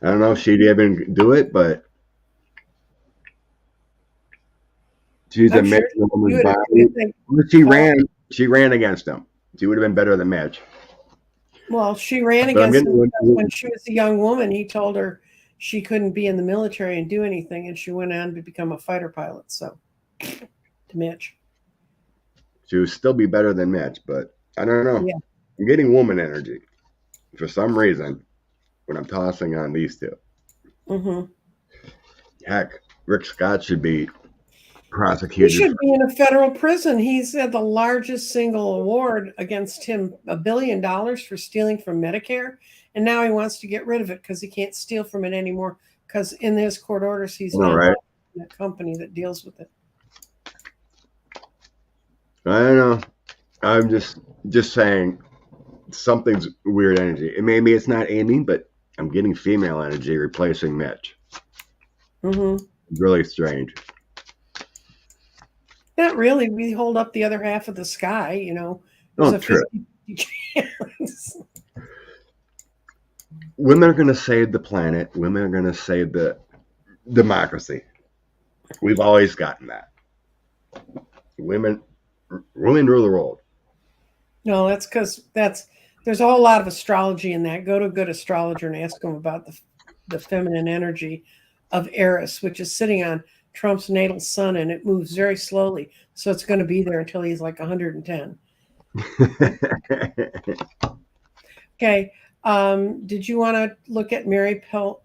don't know if she'd even do it, but she's a Mitch woman's body. She ran against him. She would have been better than Mitch. Well, she ran against him because when she was a young woman, he told her she couldn't be in the military and do anything, and she went on to become a fighter pilot. So, to Mitch. She would still be better than Mitch, but I don't know. Yeah. I'm getting woman energy for some reason when I'm tossing on these two. Mm-hmm. Heck, Rick Scott should be prosecuted. He should be in a federal prison. He's had the largest single award against him, $1 billion for stealing from Medicare. And now he wants to get rid of it because he can't steal from it anymore. Because in his court orders, he's not in that company that deals with it. I don't know. I'm just saying something's weird energy. And maybe it's not Amy, but I'm getting female energy replacing Mitch. Mm-hmm. It's really strange. Not really. We hold up the other half of the sky, you know. There's a 50-50 chance. Women are going to save the planet. Women are going to save the democracy. We've always gotten that. Women rule the world. No, that's because there's a whole lot of astrology in that. Go to a good astrologer and ask them about the feminine energy of Eris, which is sitting on Trump's natal sun, and it moves very slowly. So it's going to be there until he's like 110. Okay. Did you want to look at Mary Peltola?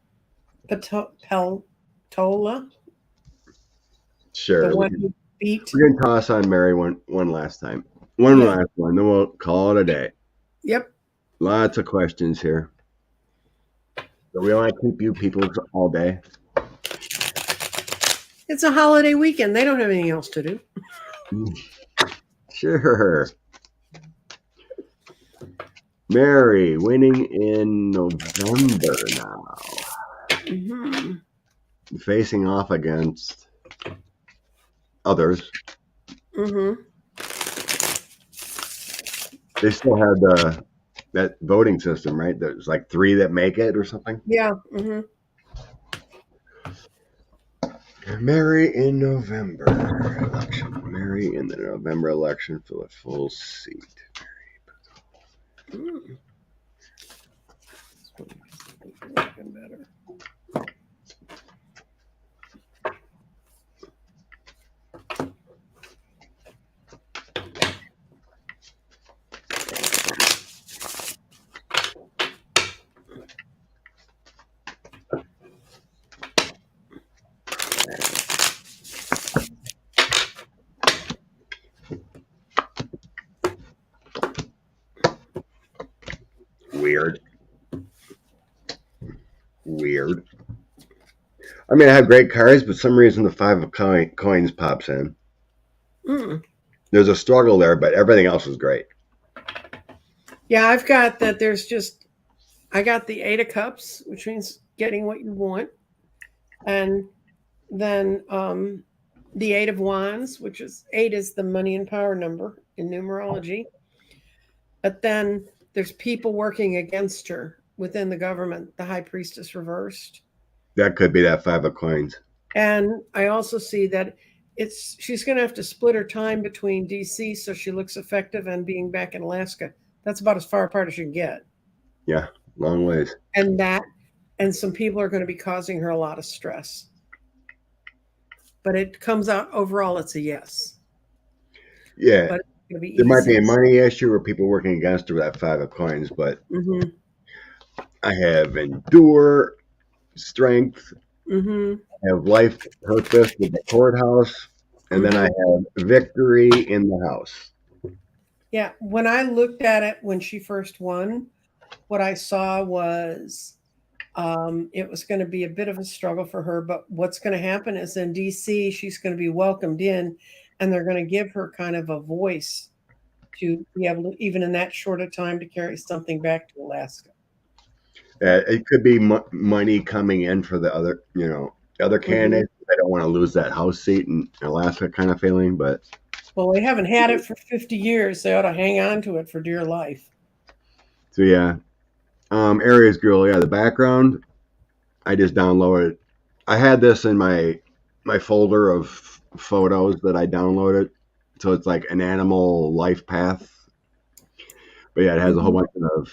Sure. The one who beat. We're going to toss on Mary one last time. Last one, then we'll call it a day. Yep. Lots of questions here. So we want to keep you people all day. It's a holiday weekend. They don't have anything else to do. Sure. Mary winning in November now. Mm-hmm. Facing off against others. Mm-hmm. They still had that voting system, right? There's like 3 that make it or something. Yeah. Mm-hmm. Mary in November election. Mary in the November election for the full seat. Mm. Better. I mean, I have great cards, but for some reason the five of coins pops in. Mm. There's a struggle there, but everything else is great. Yeah, I've got that. I got the Eight of Cups, which means getting what you want. And then the Eight of Wands, which is eight is the money and power number in numerology. But then there's people working against her within the government, the High Priestess reversed. That could be that five of coins. And I also see that she's going to have to split her time between DC so she looks effective and being back in Alaska. That's about as far apart as you can get. Yeah, long ways. And some people are going to be causing her a lot of stress. But it comes out overall, it's a yes. Yeah. But it's going to be there easy. might be a money issue or people working against her with that five of coins, but I have endure, strength, I have life purpose with the courthouse, and then I have victory in the house. Yeah, when I looked at it when she first won, what I saw was it was going to be a bit of a struggle for her. But what's going to happen is in DC, she's going to be welcomed in, and they're going to give her kind of a voice to be able to, even in that short a time, to carry something back to Alaska. It could be money coming in for the other, other candidates. I don't want to lose that House seat in Alaska kind of feeling, but. Well, they haven't had it for 50 years. They ought to hang on to it for dear life. So, yeah. Aries Girl, yeah, the background, I just downloaded. I had this in my folder of photos that I downloaded. So it's like an animal life path. But yeah, it has a whole bunch of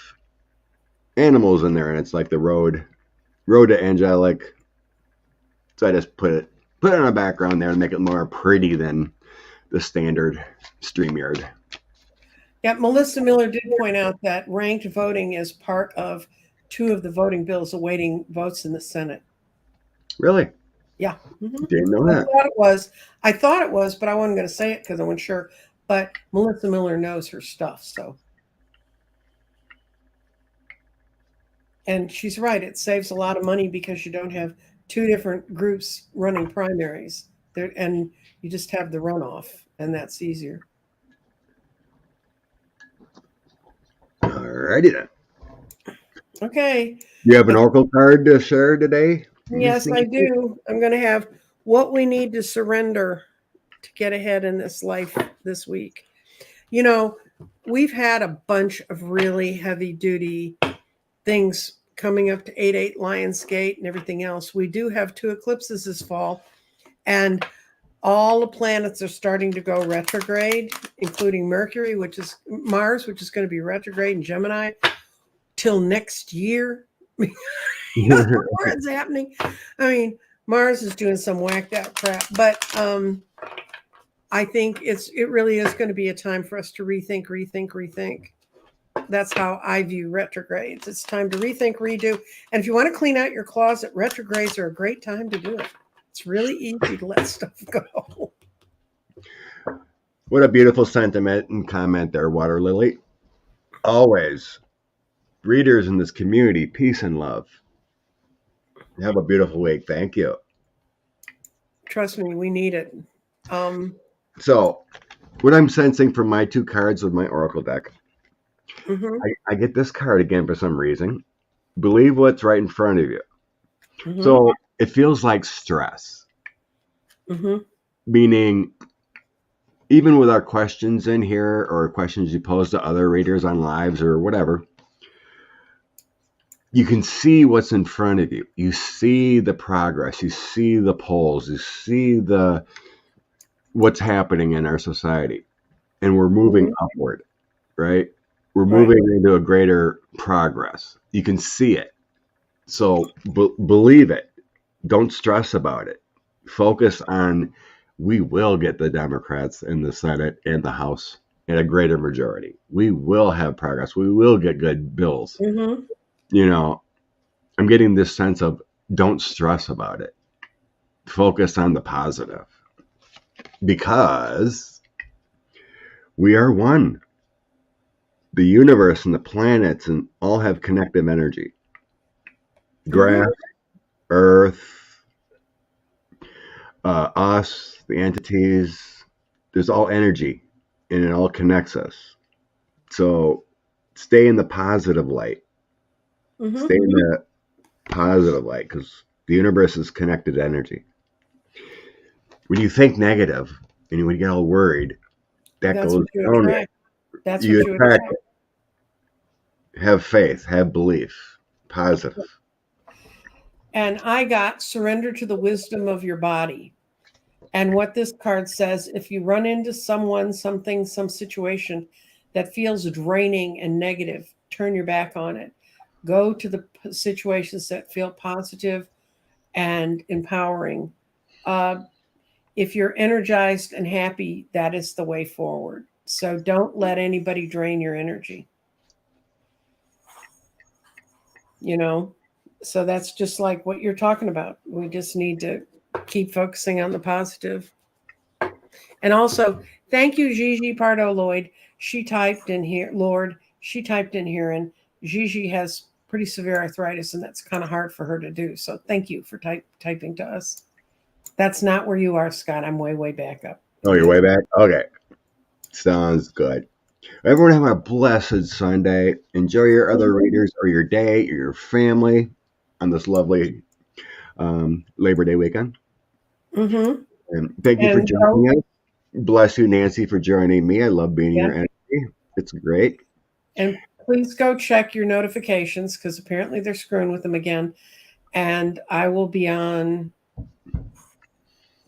animals in there, and it's like the road to angelic. So I just put it on a background there and make it more pretty than the standard StreamYard. Yeah, Melissa Miller did point out that ranked voting is part of two of the voting bills awaiting votes in the Senate. Really? Yeah. Didn't know that. I thought it was, but I wasn't going to say it because I wasn't sure. But Melissa Miller knows her stuff, so. And she's right. It saves a lot of money because you don't have two different groups running primaries. And you just have the runoff, and that's easier. Alrighty then. Okay. You have an oracle card to share today? Yes, I do. I'm going to have what we need to surrender to get ahead in this life this week. We've had a bunch of really heavy duty things coming up to 8/8 Lionsgate and everything else. We do have 2 eclipses this fall, and all the planets are starting to go retrograde, including Mars, which is going to be retrograde in Gemini till next year. What's happening? I mean, Mars is doing some whacked out crap, but I think it really is going to be a time for us to rethink. That's how I view retrogrades. It's time to rethink, redo. And if you want to clean out your closet, retrogrades are a great time to do it. It's really easy to let stuff go. What a beautiful sentiment and comment there, Water Lily. Always, readers in this community, peace and love. Have a beautiful week. Thank you. Trust me, we need it. So, what I'm sensing from my 2 cards of my Oracle deck, I get this card again for some reason. Believe what's right in front of you. So, it feels like stress. Meaning, even with our questions in here or questions you pose to other readers on lives or whatever, you can see what's in front of you. You see the progress. You see the polls. You see what's happening in our society. And we're moving upward, right? We're moving into a greater progress. You can see it. So believe it. Don't stress about it. Focus on we will get the Democrats in the Senate and the House in a greater majority. We will have progress. We will get good bills. I'm getting this sense of don't stress about it. Focus on the positive. Because we are one. The universe and the planets and all have connective energy. Grass, earth, us, the entities, there's all energy and it all connects us. So stay in the positive light. Stay in the positive light because the universe is connected to energy. When you think negative and when you get all worried, that That's goes what you down. attract. That's You what you attract attract. it. Have faith, have belief, positive. And I got surrender to the wisdom of your body. And what this card says, if you run into someone, something, some situation that feels draining and negative, turn your back on it. Go to the situations that feel positive and empowering. If you're energized and happy, that is the way forward. So don't let anybody drain your energy. You know, so that's just like what you're talking about. We just need to keep focusing on the positive. And also, thank you, Gigi Pardo Lloyd. She typed in here, Lord, she typed in here, and Gigi has pretty severe arthritis, and that's kind of hard for her to do. So thank you for typing to us. That's not where you are, Scott. I'm way, way back up. Oh, you're way back? Okay. Sounds good. Everyone have a blessed Sunday. Enjoy your other readers or your day or your family on this lovely Labor Day weekend. Mm-hmm. And thank you for And joining us. Bless you, Nancy, for joining me. I love being yeah. your energy. It's great. And please go check your notifications because apparently they're screwing with them again. And I will be on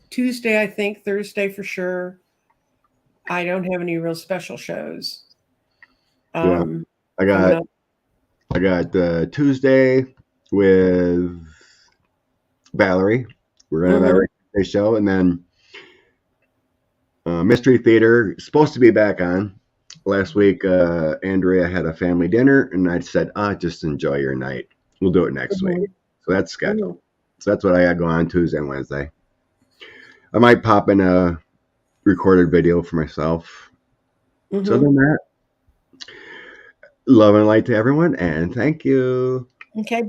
Tuesday, I think, Thursday for sure. I don't have any real special shows Yeah, I coming got up. Tuesday with Valerie. We're gonna have Mm-hmm. that Tuesday show, and then Mystery Theater supposed to be back on. Last week, Andrea had a family dinner, and I said, just enjoy your night. We'll do it next week. Mm-hmm. So that's scheduled. Mm-hmm. So that's what I got going on Tuesday and Wednesday. I might pop in a recorded video for myself. So Mm-hmm. other than that, love and light to everyone, and thank you. Okay.